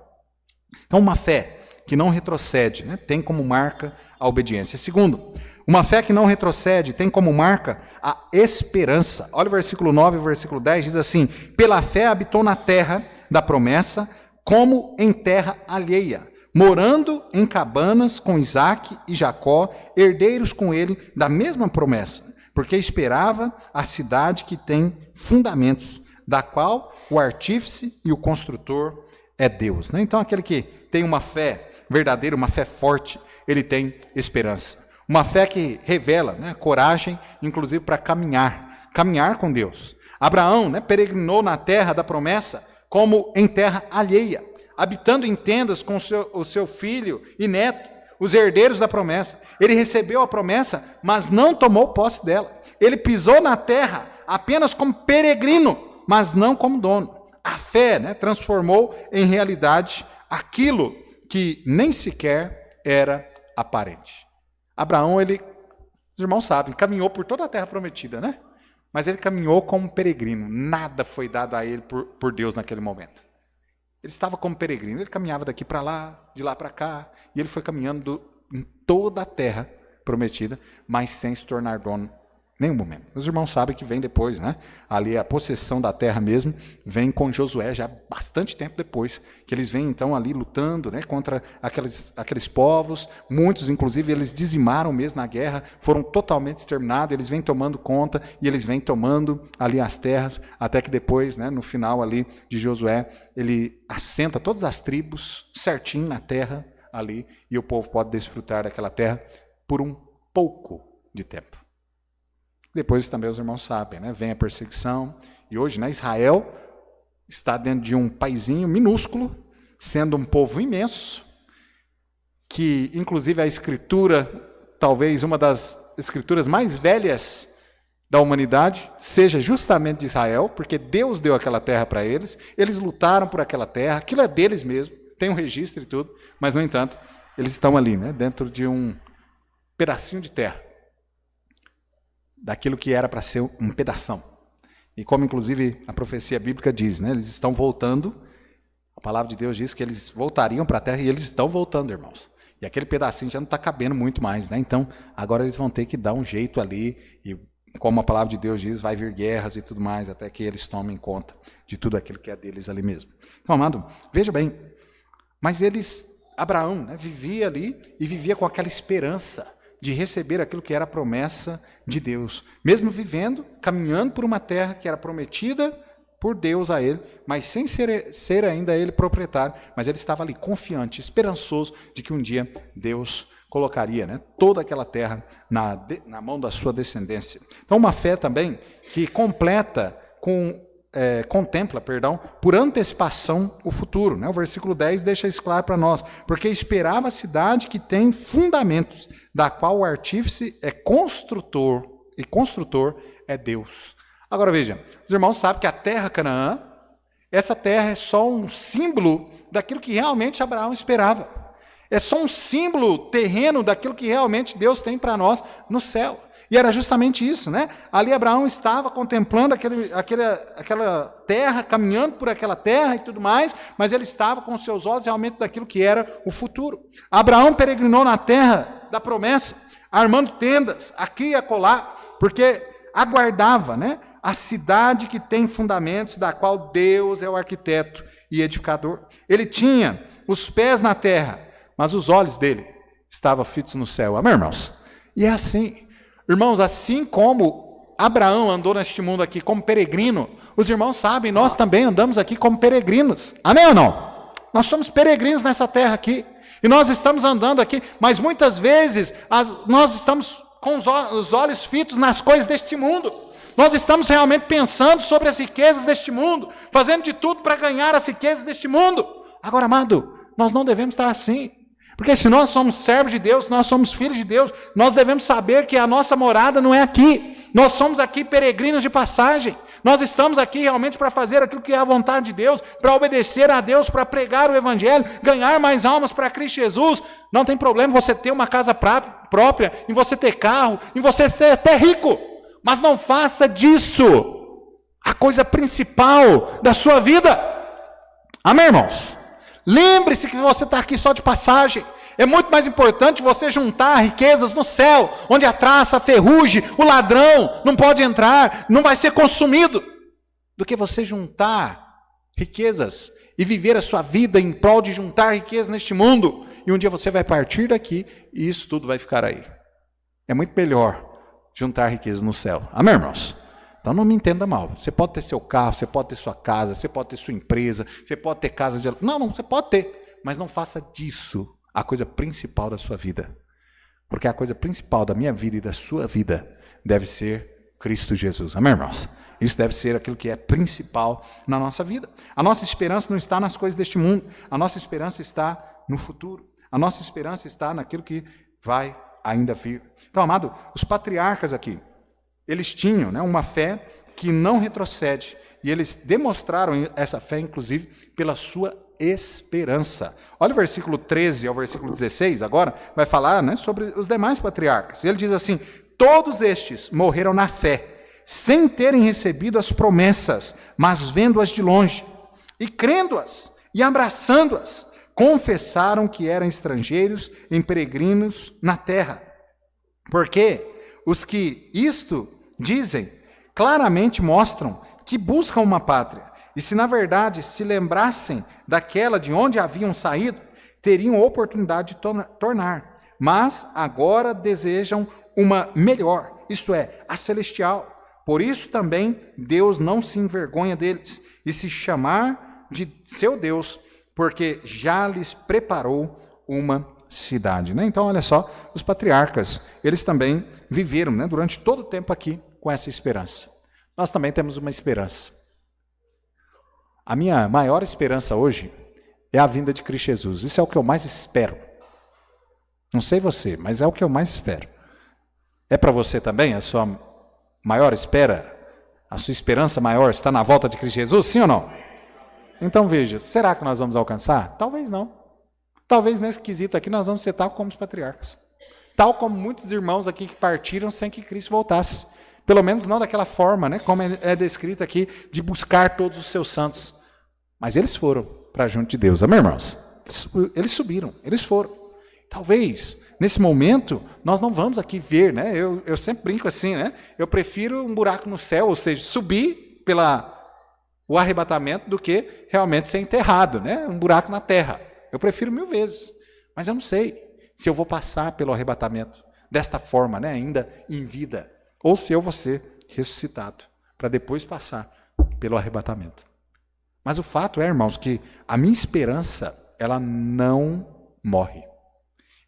Então, uma fé que não retrocede, né, tem como marca a obediência. Segundo, uma fé que não retrocede tem como marca a esperança. Olha o versículo 9 e o versículo 10, diz assim: pela fé habitou na terra da promessa, como em terra alheia, morando em cabanas com Isaque e Jacó, herdeiros com ele da mesma promessa, porque esperava a cidade que tem fundamentos, da qual o artífice e o construtor é Deus. Né? Então, aquele que tem uma fé verdadeira, uma fé forte, ele tem esperança. Uma fé que revela, né, coragem, inclusive para caminhar com Deus. Abraão, né, peregrinou na terra da promessa, como em terra alheia, habitando em tendas com o seu filho e neto, os herdeiros da promessa. Ele recebeu a promessa, mas não tomou posse dela. Ele pisou na terra apenas como peregrino, mas não como dono. A fé, né, transformou em realidade aquilo que nem sequer era aparente. Abraão, os irmãos sabem, caminhou por toda a terra prometida, né? Mas ele caminhou como peregrino. Nada foi dado a ele por Deus naquele momento. Ele estava como peregrino, ele caminhava daqui para lá, de lá para cá, e ele foi caminhando em toda a terra prometida, mas sem se tornar dono em nenhum momento. Os irmãos sabem que vem depois, né? Ali a possessão da terra mesmo, vem com Josué já bastante tempo depois, que eles vêm então ali lutando, né, contra aqueles povos, muitos inclusive eles dizimaram mesmo na guerra, foram totalmente exterminados, eles vêm tomando conta e eles vêm tomando ali as terras, até que depois, né, no final ali de Josué, ele assenta todas as tribos certinho na terra ali, e o povo pode desfrutar daquela terra por um pouco de tempo. Depois também os irmãos sabem, né? Vem a perseguição, e hoje, né, Israel está dentro de um paizinho minúsculo, sendo um povo imenso, que inclusive a escritura, talvez uma das escrituras mais velhas da humanidade, seja justamente de Israel, porque Deus deu aquela terra para eles, eles lutaram por aquela terra, aquilo é deles mesmo, tem um registro e tudo, mas no entanto, eles estão ali, né, dentro de um pedacinho de terra, daquilo que era para ser um pedação. E como inclusive a profecia bíblica diz, né, eles estão voltando, a palavra de Deus diz que eles voltariam para a terra e eles estão voltando, irmãos. E aquele pedacinho já não está cabendo muito mais, né? Então, agora eles vão ter que dar um jeito ali e como a palavra de Deus diz, vai vir guerras e tudo mais, até que eles tomem conta de tudo aquilo que é deles ali mesmo. Então, amado, veja bem, mas Abraão, né, vivia ali e vivia com aquela esperança de receber aquilo que era a promessa de Deus. Mesmo vivendo, caminhando por uma terra que era prometida por Deus a ele, mas sem ser ainda ele proprietário, mas ele estava ali confiante, esperançoso de que um dia Deus colocaria, né, toda aquela terra na mão da sua descendência. Então, uma fé também que contempla, por antecipação o futuro. Né? O versículo 10 deixa isso claro para nós. Porque esperava a cidade que tem fundamentos, da qual o artífice é construtor, e construtor é Deus. Agora veja, os irmãos sabem que a terra Canaã, essa terra é só um símbolo daquilo que realmente Abraão esperava. É só um símbolo terreno daquilo que realmente Deus tem para nós no céu. E era justamente isso, né? Ali Abraão estava contemplando aquela terra, caminhando por aquela terra e tudo mais, mas ele estava com os seus olhos realmente daquilo que era o futuro. Abraão peregrinou na terra da promessa, armando tendas aqui e acolá, porque aguardava, né, a cidade que tem fundamentos, da qual Deus é o arquiteto e edificador. Ele tinha os pés na terra, mas os olhos dele estavam fitos no céu. Amém, irmãos? E é assim. Irmãos, assim como Abraão andou neste mundo aqui como peregrino, os irmãos sabem, nós também andamos aqui como peregrinos. Amém ou não? Nós somos peregrinos nessa terra aqui. E nós estamos andando aqui, mas muitas vezes nós estamos com os olhos fitos nas coisas deste mundo. Nós estamos realmente pensando sobre as riquezas deste mundo, fazendo de tudo para ganhar as riquezas deste mundo. Agora, amado, nós não devemos estar assim. Porque se nós somos servos de Deus, nós somos filhos de Deus, nós devemos saber que a nossa morada não é aqui. Nós somos aqui peregrinos de passagem. Nós estamos aqui realmente para fazer aquilo que é a vontade de Deus, para obedecer a Deus, para pregar o Evangelho, ganhar mais almas para Cristo Jesus. Não tem problema você ter uma casa própria, em você ter carro, em você ser até rico. Mas não faça disso a coisa principal da sua vida. Amém, irmãos? Lembre-se que você está aqui só de passagem. É muito mais importante você juntar riquezas no céu, onde a traça, a ferrugem, o ladrão não pode entrar, não vai ser consumido, do que você juntar riquezas e viver a sua vida em prol de juntar riquezas neste mundo. E um dia você vai partir daqui e isso tudo vai ficar aí. É muito melhor juntar riquezas no céu. Amém, irmãos? Então não me entenda mal. Você pode ter seu carro, você pode ter sua casa, você pode ter sua empresa, você pode ter casa de... Não, você pode ter. Mas não faça disso a coisa principal da sua vida. Porque a coisa principal da minha vida e da sua vida deve ser Cristo Jesus. Amém, irmãos? Isso deve ser aquilo que é principal na nossa vida. A nossa esperança não está nas coisas deste mundo. A nossa esperança está no futuro. A nossa esperança está naquilo que vai ainda vir. Então, amado, os patriarcas aqui, eles tinham, né, uma fé que não retrocede. E eles demonstraram essa fé, inclusive, pela sua esperança. Olha o versículo 13 ao versículo 16, agora, vai falar, né, sobre os demais patriarcas. Ele diz assim: todos estes morreram na fé, sem terem recebido as promessas, mas vendo-as de longe, e crendo-as, e abraçando-as, confessaram que eram estrangeiros e peregrinos na terra. Porque os que isto dizem, claramente mostram que buscam uma pátria. E se na verdade se lembrassem daquela de onde haviam saído, teriam oportunidade de tornar. Mas agora desejam uma melhor, isto é, a celestial. Por isso também Deus não se envergonha deles e se chamar de seu Deus, porque já lhes preparou uma cidade. Né? Então, olha só, os patriarcas, eles também viveram, né, durante todo o tempo aqui com essa esperança. Nós também temos uma esperança. A minha maior esperança hoje é a vinda de Cristo Jesus. Isso é o que eu mais espero. Não sei você, mas é o que eu mais espero. É para você também a sua maior espera? A sua esperança maior está na volta de Cristo Jesus, sim ou não? Então veja, será que nós vamos alcançar? Talvez não. Talvez nesse quesito aqui nós vamos ser tal como os patriarcas. Tal como muitos irmãos aqui que partiram sem que Cristo voltasse. Pelo menos não daquela forma, né, como é descrito aqui, de buscar todos os seus santos. Mas eles foram para junto de Deus. Amém, irmãos? Eles subiram, eles foram. Talvez Nesse momento, nós não vamos aqui ver, né? Eu sempre brinco assim, né? Eu prefiro um buraco no céu, ou seja, subir o arrebatamento do que realmente ser enterrado, né? Um buraco na terra. Eu prefiro 1000 vezes. Mas eu não sei se eu vou passar pelo arrebatamento desta forma, né? Ainda em vida, ou se eu vou ser ressuscitado para depois passar pelo arrebatamento. Mas o fato é, irmãos, que a minha esperança, ela não morre.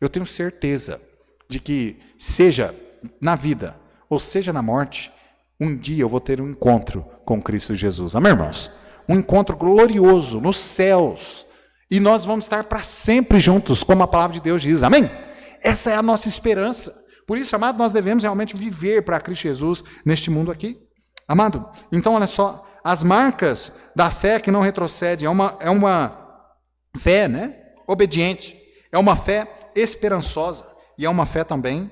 Eu tenho certeza de que, seja na vida ou seja na morte, um dia eu vou ter um encontro com Cristo Jesus. Amém, irmãos? Um encontro glorioso nos céus. E nós vamos estar para sempre juntos, como a palavra de Deus diz. Amém? Essa é a nossa esperança. Por isso, amado, nós devemos realmente viver para Cristo Jesus neste mundo aqui. Amado, então olha só, as marcas da fé que não retrocede é uma fé, né, obediente, é uma fé esperançosa e é uma fé também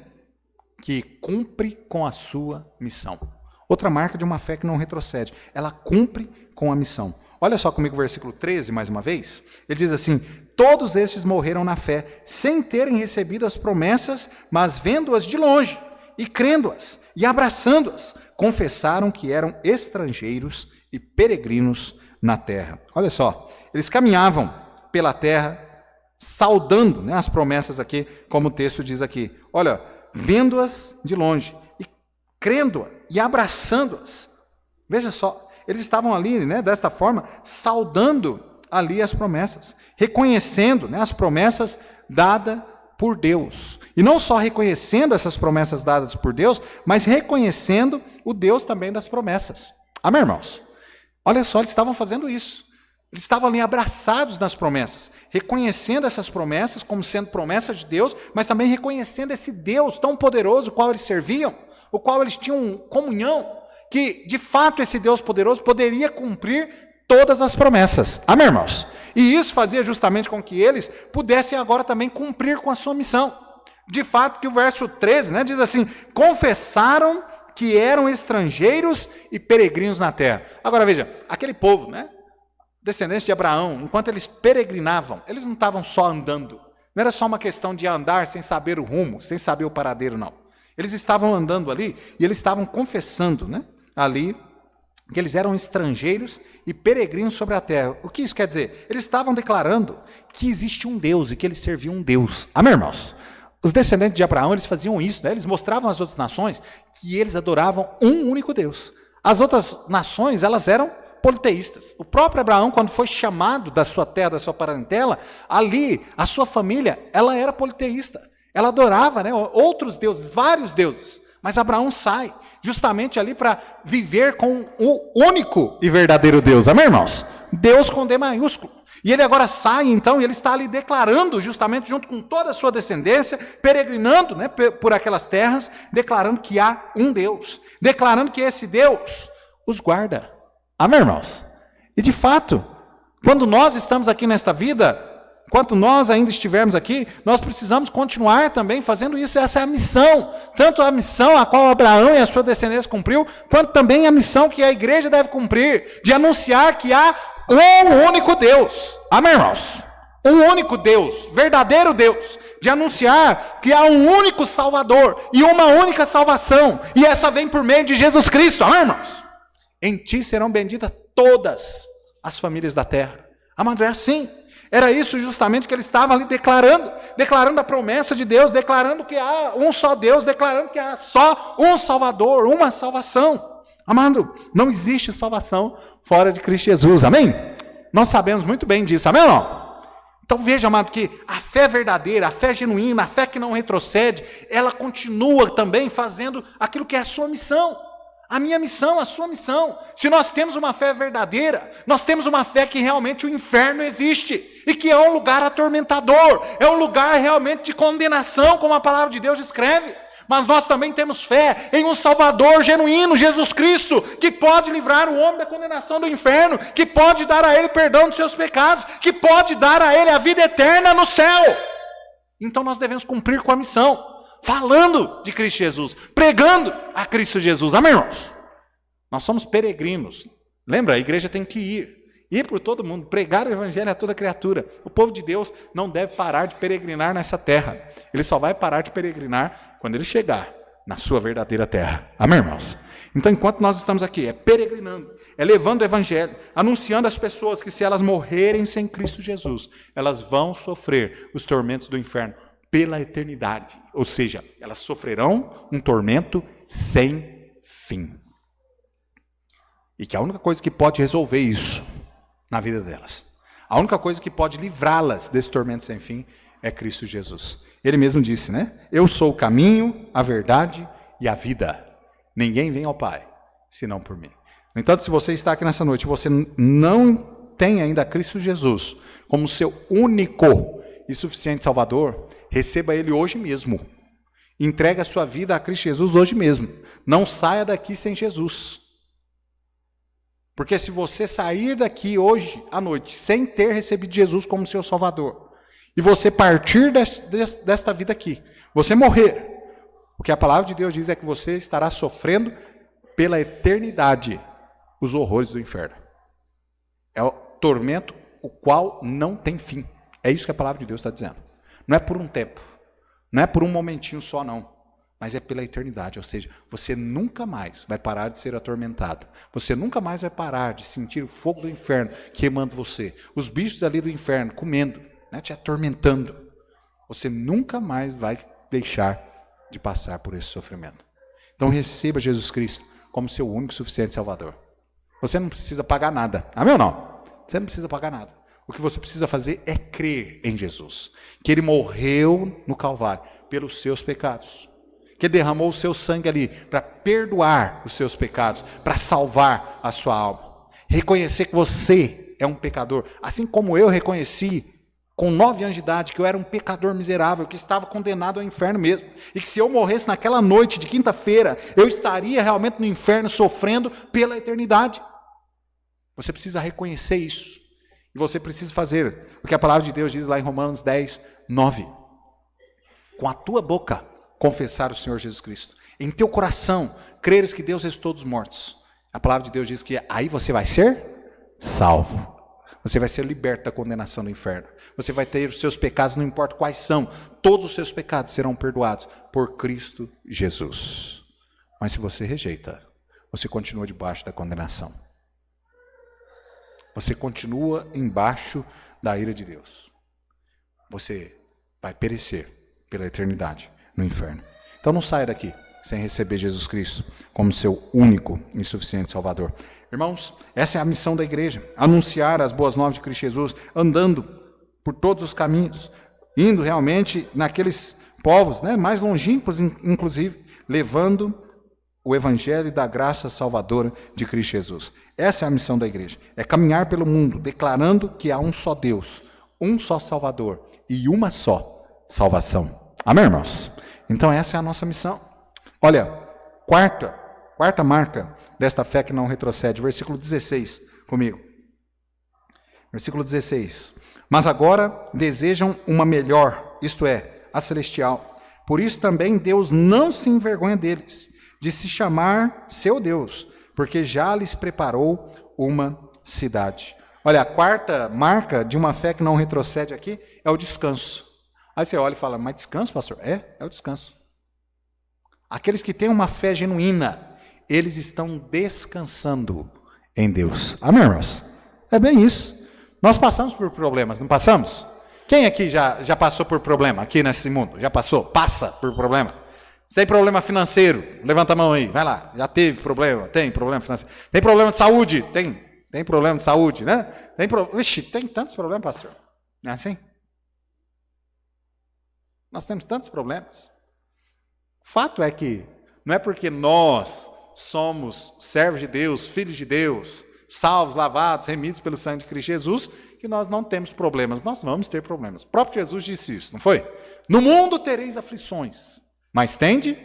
que cumpre com a sua missão. Outra marca de uma fé que não retrocede, ela cumpre com a missão. Olha só comigo o versículo 13, mais uma vez. Ele diz assim: todos estes morreram na fé, sem terem recebido as promessas, mas vendo-as de longe, e crendo-as, e abraçando-as, confessaram que eram estrangeiros e peregrinos na terra. Olha só, eles caminhavam pela terra, saudando, né, as promessas aqui, como o texto diz aqui. Olha, vendo-as de longe, e crendo-as, e abraçando-as. Veja só, eles estavam ali, né, desta forma, saudando ali as promessas, reconhecendo, né, as promessas dadas por Deus. E não só reconhecendo essas promessas dadas por Deus, mas reconhecendo o Deus também das promessas. Amém, irmãos? Olha só, eles estavam fazendo isso. Eles estavam ali abraçados nas promessas, reconhecendo essas promessas como sendo promessas de Deus, mas também reconhecendo esse Deus tão poderoso, o qual eles serviam, o qual eles tinham comunhão, que de fato esse Deus poderoso poderia cumprir todas as promessas. Amém, irmãos? E isso fazia justamente com que eles pudessem agora também cumprir com a sua missão. De fato, que o verso 13, né, diz assim: confessaram que eram estrangeiros e peregrinos na terra. Agora veja, aquele povo, né, descendentes de Abraão, enquanto eles peregrinavam, eles não estavam só andando. Não era só uma questão de andar sem saber o rumo, sem saber o paradeiro, não. Eles estavam andando ali e eles estavam confessando, né, ali, que eles eram estrangeiros e peregrinos sobre a terra. O que isso quer dizer? Eles estavam declarando que existe um Deus e que eles serviam um Deus. Amém, irmãos? Os descendentes de Abraão, eles faziam isso, né? Eles mostravam às outras nações que eles adoravam um único Deus. As outras nações, elas eram politeístas. O próprio Abraão, quando foi chamado da sua terra, da sua parentela, ali, a sua família, ela era politeísta. Ela adorava, né, outros deuses, vários deuses. Mas Abraão sai justamente ali para viver com o único e verdadeiro Deus. Amém, irmãos? Deus com D maiúsculo. E ele agora sai, então, e ele está ali declarando, justamente junto com toda a sua descendência, peregrinando, né, por aquelas terras, declarando que há um Deus. Declarando que esse Deus os guarda. Amém, irmãos? E de fato, quando nós estamos aqui nesta vida, enquanto nós ainda estivermos aqui, nós precisamos continuar também fazendo isso. Essa é a missão. Tanto a missão a qual Abraão e a sua descendência cumpriu, quanto também a missão que a igreja deve cumprir, de anunciar que há um único Deus. Amém, irmãos? Um único Deus, verdadeiro Deus. De anunciar que há um único Salvador e uma única salvação. E essa vem por meio de Jesus Cristo. Amém, irmãos? Em ti serão benditas todas as famílias da terra. Amado, é assim. Era isso justamente que eles estavam ali declarando a promessa de Deus, declarando que há um só Deus, declarando que há só um Salvador, uma salvação. Amado, não existe salvação fora de Cristo Jesus, amém? Nós sabemos muito bem disso, amém ou não? Então veja, amado, que a fé verdadeira, a fé genuína, a fé que não retrocede, ela continua também fazendo aquilo que é a sua missão. A minha missão, a sua missão. Se nós temos uma fé verdadeira, nós temos uma fé que realmente o inferno existe. E que é um lugar atormentador. É um lugar realmente de condenação, como a palavra de Deus descreve. Mas nós também temos fé em um Salvador genuíno, Jesus Cristo, que pode livrar o homem da condenação do inferno, que pode dar a ele perdão dos seus pecados, que pode dar a ele a vida eterna no céu. Então nós devemos cumprir com a missão. Falando de Cristo Jesus, pregando a Cristo Jesus. Amém, irmãos? Nós somos peregrinos. Lembra? A igreja tem que ir por todo mundo, pregar o evangelho a toda criatura. O povo de Deus não deve parar de peregrinar nessa terra. Ele só vai parar de peregrinar quando ele chegar na sua verdadeira terra. Amém, irmãos? Então, enquanto nós estamos aqui, é peregrinando, é levando o evangelho, anunciando às pessoas que se elas morrerem sem Cristo Jesus, elas vão sofrer os tormentos do inferno pela eternidade. Ou seja, elas sofrerão um tormento sem fim. E que a única coisa que pode resolver isso na vida delas, a única coisa que pode livrá-las desse tormento sem fim é Cristo Jesus. Ele mesmo disse, né? Eu sou o caminho, a verdade e a vida. Ninguém vem ao Pai, senão por mim. No entanto, se você está aqui nessa noite e você não tem ainda Cristo Jesus como seu único e suficiente Salvador, receba Ele hoje mesmo. Entregue a sua vida a Cristo Jesus hoje mesmo. Não saia daqui sem Jesus. Porque se você sair daqui hoje à noite sem ter recebido Jesus como seu Salvador, e você partir desta vida aqui, você morrer, o que a palavra de Deus diz é que você estará sofrendo pela eternidade os horrores do inferno. É o tormento o qual não tem fim. É isso que a palavra de Deus está dizendo. Não é por um tempo, não é por um momentinho só não, mas é pela eternidade. Ou seja, você nunca mais vai parar de ser atormentado. Você nunca mais vai parar de sentir o fogo do inferno queimando você. Os bichos ali do inferno comendo, né, te atormentando. Você nunca mais vai deixar de passar por esse sofrimento. Então receba Jesus Cristo como seu único e suficiente Salvador. Você não precisa pagar nada. Amém ou não? Você não precisa pagar nada. O que você precisa fazer é crer em Jesus. Que Ele morreu no Calvário pelos seus pecados. Que Ele derramou o seu sangue ali para perdoar os seus pecados, para salvar a sua alma. Reconhecer que você é um pecador. Assim como eu reconheci com 9 anos de idade, que eu era um pecador miserável, que estava condenado ao inferno mesmo. E que se eu morresse naquela noite de quinta-feira, eu estaria realmente no inferno sofrendo pela eternidade. Você precisa reconhecer isso. E você precisa fazer o que a palavra de Deus diz lá em Romanos 10, 9. Com a tua boca, confessar o Senhor Jesus Cristo. Em teu coração, creres que Deus ressuscitou dos mortos. A palavra de Deus diz que aí você vai ser salvo. Você vai ser liberto da condenação do inferno. Você vai ter os seus pecados, não importa quais são. Todos os seus pecados serão perdoados por Cristo Jesus. Mas se você rejeita, você continua debaixo da condenação. Você continua embaixo da ira de Deus. Você vai perecer pela eternidade no inferno. Então não saia daqui sem receber Jesus Cristo como seu único e suficiente Salvador. Irmãos, essa é a missão da igreja, anunciar as boas novas de Cristo Jesus, andando por todos os caminhos, indo realmente naqueles povos, né, mais longínquos, inclusive, levando o evangelho da graça salvadora de Cristo Jesus. Essa é a missão da igreja, é caminhar pelo mundo, declarando que há um só Deus, um só Salvador e uma só salvação. Amém, irmãos? Então essa é a nossa missão. Olha, quarta marca desta fé que não retrocede, versículo 16, comigo. Versículo 16. Mas agora desejam uma melhor, isto é, a celestial. Por isso também Deus não se envergonha deles, de se chamar seu Deus, porque já lhes preparou uma cidade. Olha, a quarta marca de uma fé que não retrocede aqui é o descanso. Aí você olha e fala, mas descanso, pastor? É o descanso. Aqueles que têm uma fé genuína, eles estão descansando em Deus. Amém, irmãos? É bem isso. Nós passamos por problemas, não passamos? Quem aqui já passou por problema aqui nesse mundo? Já passou? Passa por problema. Se tem problema financeiro, levanta a mão aí, vai lá. Já teve problema? Tem problema financeiro. Tem problema de saúde? Tem problema de saúde, né? Vixe, tem tantos problemas, pastor. Não é assim? Nós temos tantos problemas. O fato é que não é porque nós somos servos de Deus, filhos de Deus, salvos, lavados, remidos pelo sangue de Cristo Jesus, que nós não temos problemas. Nós vamos ter problemas. O próprio Jesus disse isso, não foi? No mundo tereis aflições, mas tende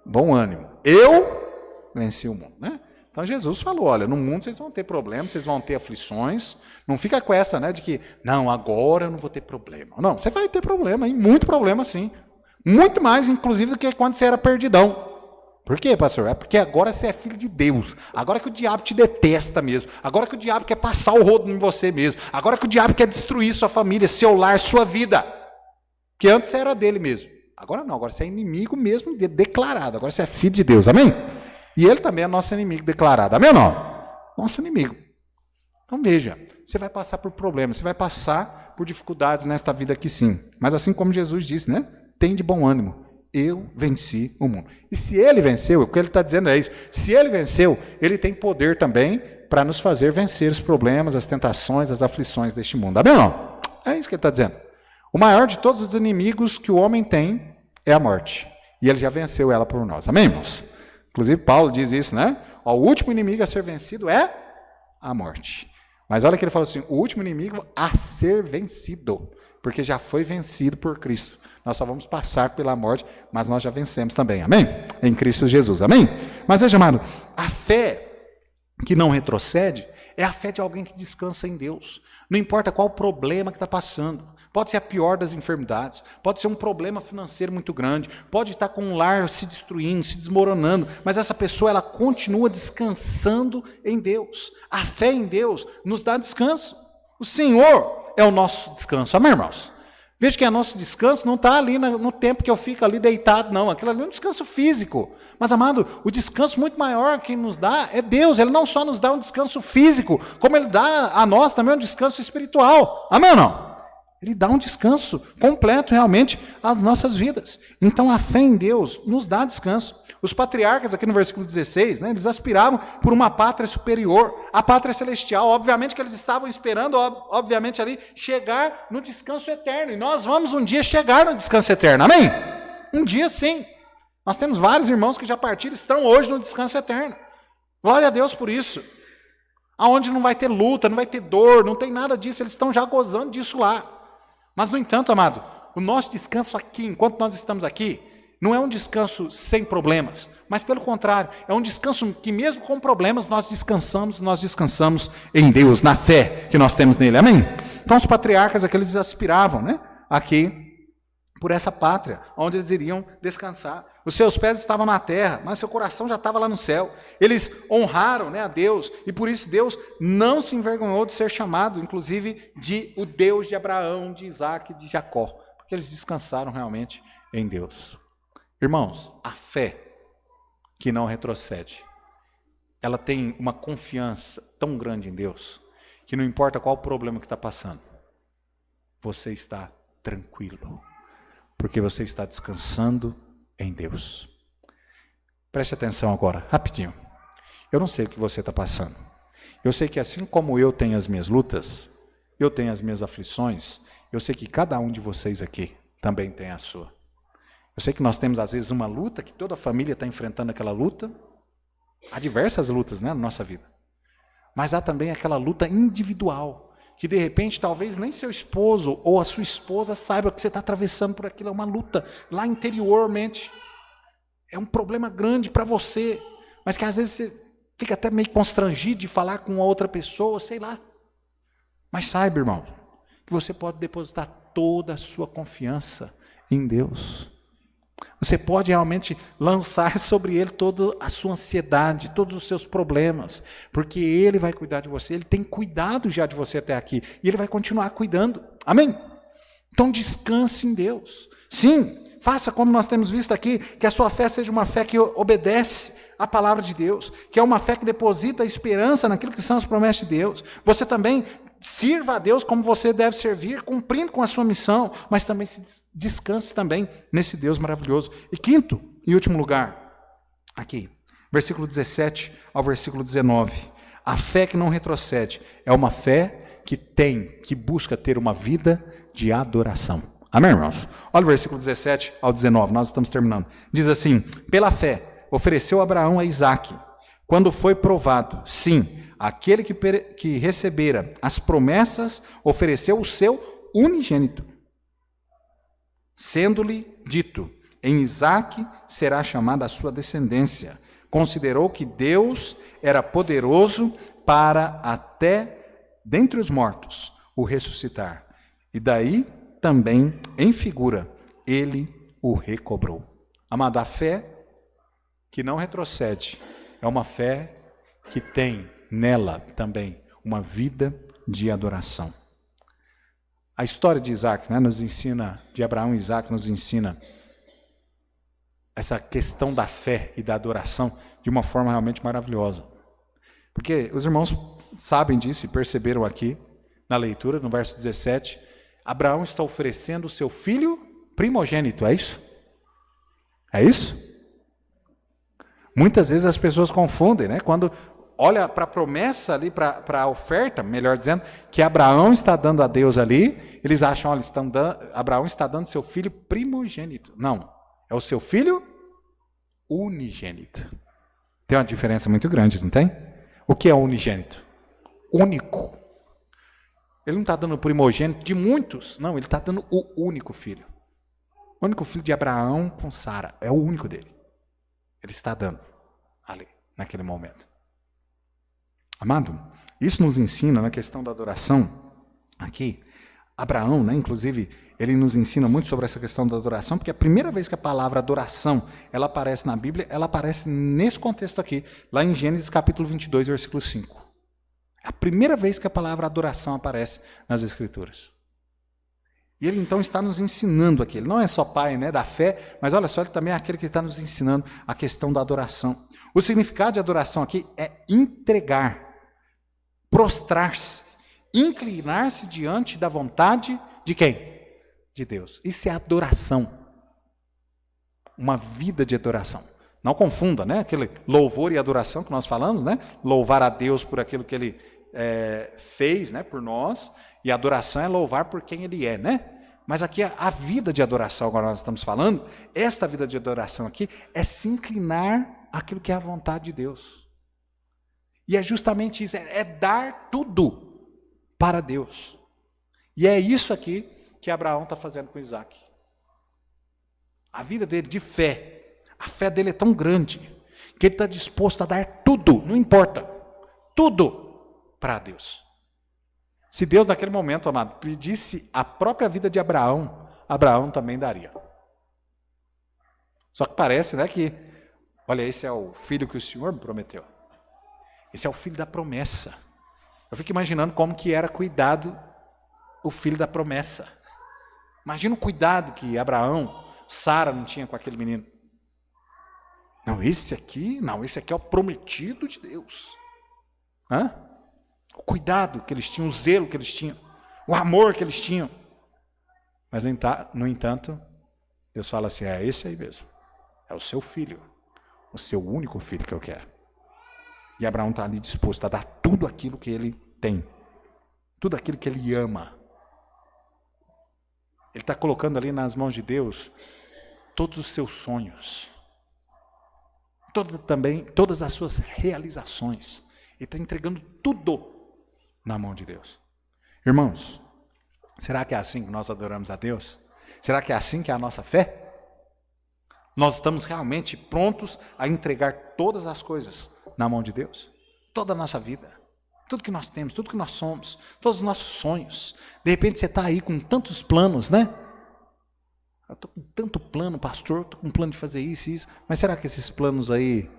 bom ânimo. Eu venci o mundo, né? Então Jesus falou, olha, no mundo vocês vão ter problemas, vocês vão ter aflições. Não fica com essa, né, de que, não, agora eu não vou ter problema. Não, você vai ter problema, hein? Muito problema sim. Muito mais, inclusive, do que quando você era perdidão. Por quê, pastor? É porque agora você é filho de Deus. Agora que o diabo te detesta mesmo. Agora que o diabo quer passar o rodo em você mesmo. Agora que o diabo quer destruir sua família, seu lar, sua vida. Que antes era dele mesmo. Agora não, agora você é inimigo mesmo declarado. Agora você é filho de Deus, amém? E ele também é nosso inimigo declarado, amém ou não? Nosso inimigo. Então veja, você vai passar por problemas, você vai passar por dificuldades nesta vida aqui sim. Mas assim como Jesus disse, né? Tem de bom ânimo. Eu venci o mundo. E se ele venceu, o que ele está dizendo é isso. Se ele venceu, ele tem poder também para nos fazer vencer os problemas, as tentações, as aflições deste mundo. Amém ou não? É isso que ele está dizendo. O maior de todos os inimigos que o homem tem é a morte. E ele já venceu ela por nós. Amém, irmãos? Inclusive Paulo diz isso, né? O último inimigo a ser vencido é a morte. Mas olha que ele falou assim, o último inimigo a ser vencido, porque já foi vencido por Cristo. Nós só vamos passar pela morte, mas nós já vencemos também, amém? Em Cristo Jesus, amém? Mas veja, amado, a fé que não retrocede é a fé de alguém que descansa em Deus. Não importa qual o problema que está passando. Pode ser a pior das enfermidades, pode ser um problema financeiro muito grande, pode estar com um lar se destruindo, se desmoronando, mas essa pessoa ela continua descansando em Deus. A fé em Deus nos dá descanso. O Senhor é o nosso descanso, amém, irmãos? Veja que o nosso descanso não está ali no tempo que eu fico ali deitado, não. Aquilo ali é um descanso físico. Mas, amado, o descanso muito maior que nos dá é Deus. Ele não só nos dá um descanso físico, como Ele dá a nós também um descanso espiritual. Amém ou não? Ele dá um descanso completo realmente às nossas vidas. Então, a fé em Deus nos dá descanso. Os patriarcas, aqui no versículo 16, né, eles aspiravam por uma pátria superior, a pátria celestial. Obviamente que eles estavam esperando, obviamente, ali, chegar no descanso eterno. E nós vamos um dia chegar no descanso eterno, amém? Um dia sim. Nós temos vários irmãos que já partiram, estão hoje no descanso eterno. Glória a Deus por isso. Aonde não vai ter luta, não vai ter dor, não tem nada disso, eles estão já gozando disso lá. Mas, no entanto, amado, o nosso descanso aqui, enquanto nós estamos aqui, não é um descanso sem problemas, mas pelo contrário, é um descanso que mesmo com problemas nós descansamos em Deus, na fé que nós temos nele, amém? Então os patriarcas, aqueles aspiravam, né, aqui, por essa pátria, onde eles iriam descansar. Os seus pés estavam na terra, mas seu coração já estava lá no céu. Eles honraram, né, a Deus, e por isso Deus não se envergonhou de ser chamado, inclusive, de o Deus de Abraão, de Isaac e de Jacó, porque eles descansaram realmente em Deus. Irmãos, a fé que não retrocede, ela tem uma confiança tão grande em Deus, que não importa qual o problema que está passando, você está tranquilo, porque você está descansando em Deus. Preste atenção agora, rapidinho. Eu não sei o que você está passando. Eu sei que assim como eu tenho as minhas lutas, eu tenho as minhas aflições, eu sei que cada um de vocês aqui também tem a sua. Eu sei que nós temos, às vezes, uma luta, que toda a família está enfrentando aquela luta. Há diversas lutas, né, na nossa vida. Mas há também aquela luta individual, que de repente, talvez nem seu esposo ou a sua esposa saiba que você está atravessando por aquilo. É uma luta lá interiormente. É um problema grande para você, mas que às vezes você fica até meio constrangido de falar com outra pessoa, sei lá. Mas saiba, irmão, que você pode depositar toda a sua confiança em Deus. Você pode realmente lançar sobre Ele toda a sua ansiedade, todos os seus problemas, porque Ele vai cuidar de você, Ele tem cuidado já de você até aqui, e Ele vai continuar cuidando, amém? Então descanse em Deus, sim, faça como nós temos visto aqui, que a sua fé seja uma fé que obedece à palavra de Deus, que é uma fé que deposita a esperança naquilo que são as promessas de Deus. Você também sirva a Deus como você deve servir, cumprindo com a sua missão, mas também se descanse também nesse Deus maravilhoso. E quinto e último lugar, aqui, versículo 17 ao versículo 19. A fé que não retrocede é uma fé que busca ter uma vida de adoração. Amém, irmãos? Olha o versículo 17 ao 19, nós estamos terminando. Diz assim: pela fé, ofereceu Abraão a Isaque, quando foi provado, sim, aquele que recebera as promessas ofereceu o seu unigênito, sendo-lhe dito: em Isaque será chamada a sua descendência. Considerou que Deus era poderoso para até dentre os mortos o ressuscitar. E daí também, em figura, ele o recobrou. Amado, a fé que não retrocede é uma fé que tem nela também uma vida de adoração. A história de Isaac, né, nos ensina, de Abraão e Isaac nos ensina essa questão da fé e da adoração de uma forma realmente maravilhosa. Porque os irmãos sabem disso e perceberam aqui na leitura, no verso 17, Abraão está oferecendo o seu filho primogênito, é isso? É isso? Muitas vezes as pessoas confundem, né? Quando olha para a promessa ali, para a oferta, melhor dizendo, que Abraão está dando a Deus ali, eles acham, olha, Abraão está dando seu filho primogênito. Não, é o seu filho unigênito. Tem uma diferença muito grande, não tem? O que é unigênito? Único. Ele não está dando o primogênito de muitos, não, ele está dando o único filho. O único filho de Abraão com Sara, é o único dele. Ele está dando ali, naquele momento. Amado, isso nos ensina na questão da adoração, aqui, Abraão, né, inclusive, ele nos ensina muito sobre essa questão da adoração, porque a primeira vez que a palavra adoração, ela aparece na Bíblia, ela aparece nesse contexto aqui, lá em Gênesis capítulo 22, versículo 5. É a primeira vez que a palavra adoração aparece nas Escrituras. E ele então está nos ensinando aqui. Ele não é só pai, né, da fé, mas olha só, ele também é aquele que está nos ensinando a questão da adoração. O significado de adoração aqui é entregar, prostrar-se, inclinar-se diante da vontade de quem? De Deus. Isso é adoração. Uma vida de adoração. Não confunda, né? Aquele louvor e adoração que nós falamos, né? Louvar a Deus por aquilo que Ele fez, né? Por nós. E adoração é louvar por quem Ele é, né? Mas aqui a vida de adoração, agora nós estamos falando, esta vida de adoração aqui é se inclinar àquilo que é a vontade de Deus. E é justamente isso, é dar tudo para Deus. E é isso aqui que Abraão está fazendo com Isaac. A vida dele de fé, a fé dele é tão grande, que ele está disposto a dar tudo, não importa, tudo para Deus. Se Deus naquele momento, amado, pedisse a própria vida de Abraão, Abraão também daria. Só que parece, né, que, olha, esse é o filho que o Senhor me prometeu. Esse é o filho da promessa. Eu fico imaginando como que era cuidado o filho da promessa. Imagina o cuidado que Abraão, Sara não tinha com aquele menino. Não, esse aqui é o prometido de Deus. O cuidado que eles tinham, o zelo que eles tinham, o amor que eles tinham. Mas, no entanto, Deus fala assim, é esse aí mesmo. É o seu filho, o seu único filho que eu quero. E Abraão está ali disposto a dar tudo aquilo que ele tem. Tudo aquilo que ele ama. Ele está colocando ali nas mãos de Deus todos os seus sonhos. Todas as suas realizações. Ele está entregando tudo na mão de Deus. Irmãos, será que é assim que nós adoramos a Deus? Será que é assim que é a nossa fé? Nós estamos realmente prontos a entregar todas as coisas na mão de Deus? Toda a nossa vida, tudo que nós temos, tudo que nós somos, todos os nossos sonhos. De repente você está aí com tantos planos, né? Eu estou com tanto plano, pastor, estou com um plano de fazer isso e isso. Mas será que esses planos aí,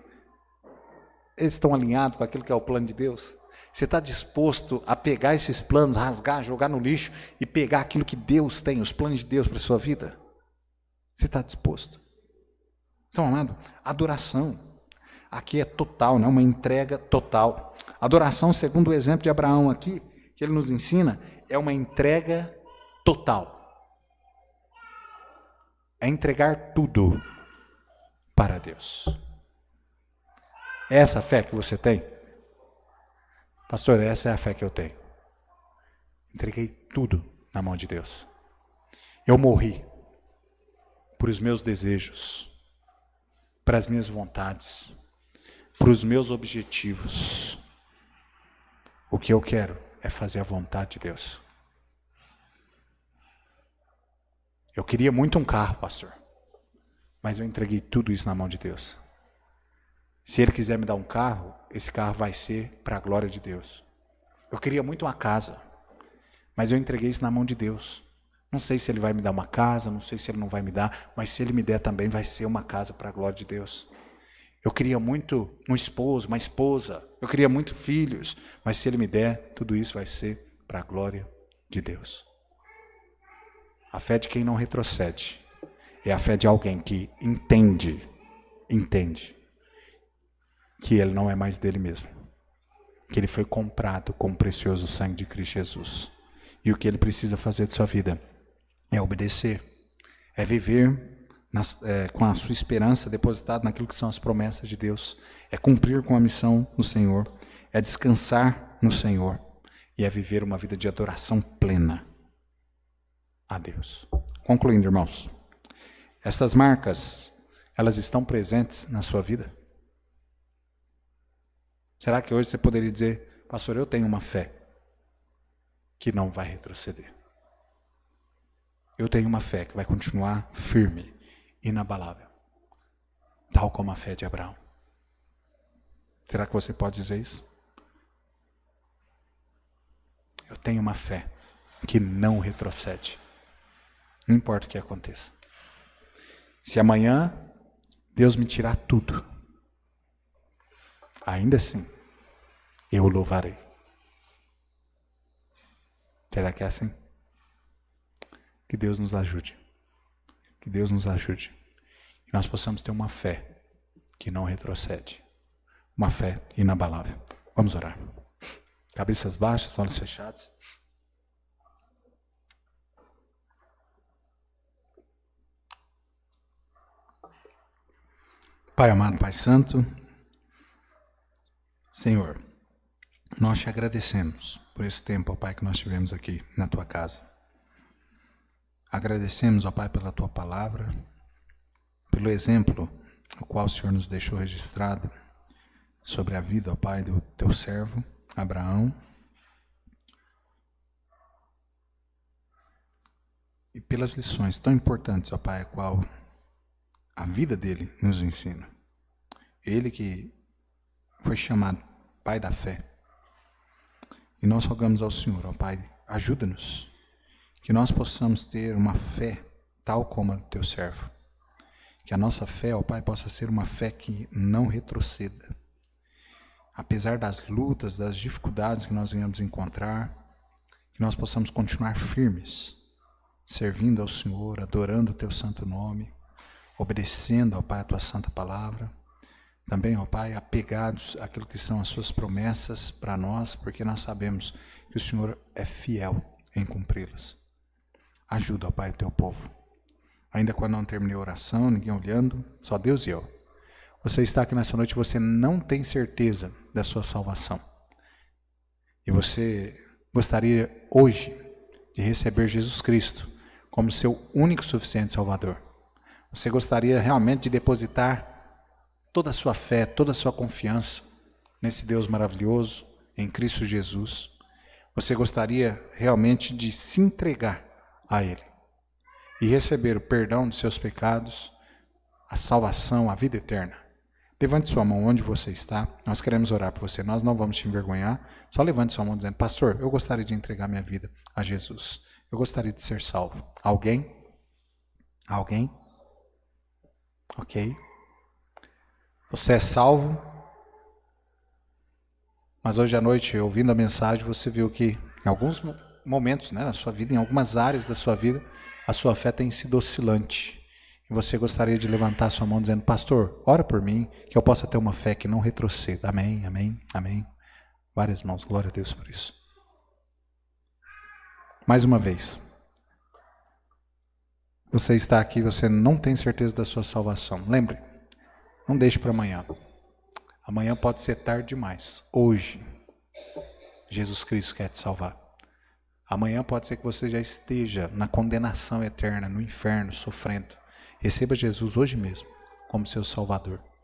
eles estão alinhados com aquilo que é o plano de Deus? Você está disposto a pegar esses planos, rasgar, jogar no lixo e pegar aquilo que Deus tem, os planos de Deus para a sua vida? Você está disposto? Então, amado, adoração aqui é total, né? Uma entrega total. Adoração, segundo o exemplo de Abraão aqui, que ele nos ensina, é uma entrega total. É entregar tudo para Deus. É essa a fé que você tem? Pastor, essa é a fé que eu tenho. Entreguei tudo na mão de Deus. Eu morri por os meus desejos, para as minhas vontades, para os meus objetivos. O que eu quero é fazer a vontade de Deus. Eu queria muito um carro, pastor, mas eu entreguei tudo isso na mão de Deus. Se Ele quiser me dar um carro, esse carro vai ser para a glória de Deus. Eu queria muito uma casa, mas eu entreguei isso na mão de Deus. Não sei se Ele vai me dar uma casa, não sei se Ele não vai me dar, mas se Ele me der também vai ser uma casa para a glória de Deus. Eu queria muito um esposo, uma esposa, eu queria muito filhos, mas se Ele me der, tudo isso vai ser para a glória de Deus. A fé de quem não retrocede É a fé de alguém que entende que ele não é mais dele mesmo. Que ele foi comprado com o precioso sangue de Cristo Jesus. E o que ele precisa fazer de sua vida é obedecer. É viver com a sua esperança depositada naquilo que são as promessas de Deus. É cumprir com a missão no Senhor. É descansar no Senhor. E é viver uma vida de adoração plena a Deus. Concluindo, irmãos. Essas marcas, elas estão presentes na sua vida? Será que hoje você poderia dizer, pastor, eu tenho uma fé que não vai retroceder. Eu tenho uma fé que vai continuar firme, inabalável, tal como a fé de Abraão. Será que você pode dizer isso? Eu tenho uma fé que não retrocede. Não importa o que aconteça. Se amanhã Deus me tirar tudo, ainda assim, eu o louvarei. Será que é assim? Que Deus nos ajude. Que Deus nos ajude. Que nós possamos ter uma fé que não retrocede. Uma fé inabalável. Vamos orar. Cabeças baixas, olhos fechados. Pai amado, Pai santo, Senhor, nós te agradecemos por esse tempo, ó Pai, que nós tivemos aqui na Tua casa. Agradecemos, ó Pai, pela Tua palavra, pelo exemplo o qual o Senhor nos deixou registrado sobre a vida, ó Pai, do Teu servo, Abraão. E pelas lições tão importantes, ó Pai, a qual a vida dele nos ensina. Ele que foi chamado Pai da fé. E nós rogamos ao Senhor, ó Pai, ajuda-nos, que nós possamos ter uma fé tal como a do Teu servo. Que a nossa fé, ó Pai, possa ser uma fé que não retroceda. Apesar das lutas, das dificuldades que nós venhamos encontrar, que nós possamos continuar firmes, servindo ao Senhor, adorando o Teu santo nome, obedecendo, ó Pai, a Tua santa palavra. Também, ó Pai, apegados àquilo que são as Suas promessas para nós, porque nós sabemos que o Senhor é fiel em cumpri-las. Ajuda, ó Pai, o Teu povo. Ainda quando não terminei a oração, ninguém olhando, só Deus e eu. Você está aqui nessa noite, você não tem certeza da sua salvação. E você gostaria hoje de receber Jesus Cristo como seu único e suficiente Salvador. Você gostaria realmente de depositar toda a sua fé, toda a sua confiança nesse Deus maravilhoso, em Cristo Jesus. Você gostaria realmente de se entregar a Ele e receber o perdão dos seus pecados, a salvação, a vida eterna. Levante sua mão onde você está, nós queremos orar por você, nós não vamos te envergonhar. Só levante sua mão dizendo, pastor, eu gostaria de entregar minha vida a Jesus. Eu gostaria de ser salvo. Alguém? Alguém? Ok. Você é salvo, mas hoje à noite, ouvindo a mensagem, você viu que em alguns momentos, né, na sua vida, em algumas áreas da sua vida, a sua fé tem sido oscilante. E você gostaria de levantar sua mão dizendo, pastor, ora por mim, que eu possa ter uma fé que não retroceda. Amém, amém, amém. Várias mãos, glória a Deus por isso. Mais uma vez. Você está aqui, você não tem certeza da sua salvação. Lembre, não deixe para amanhã. Amanhã pode ser tarde demais. Hoje, Jesus Cristo quer te salvar. Amanhã pode ser que você já esteja na condenação eterna, no inferno, sofrendo. Receba Jesus hoje mesmo como seu Salvador.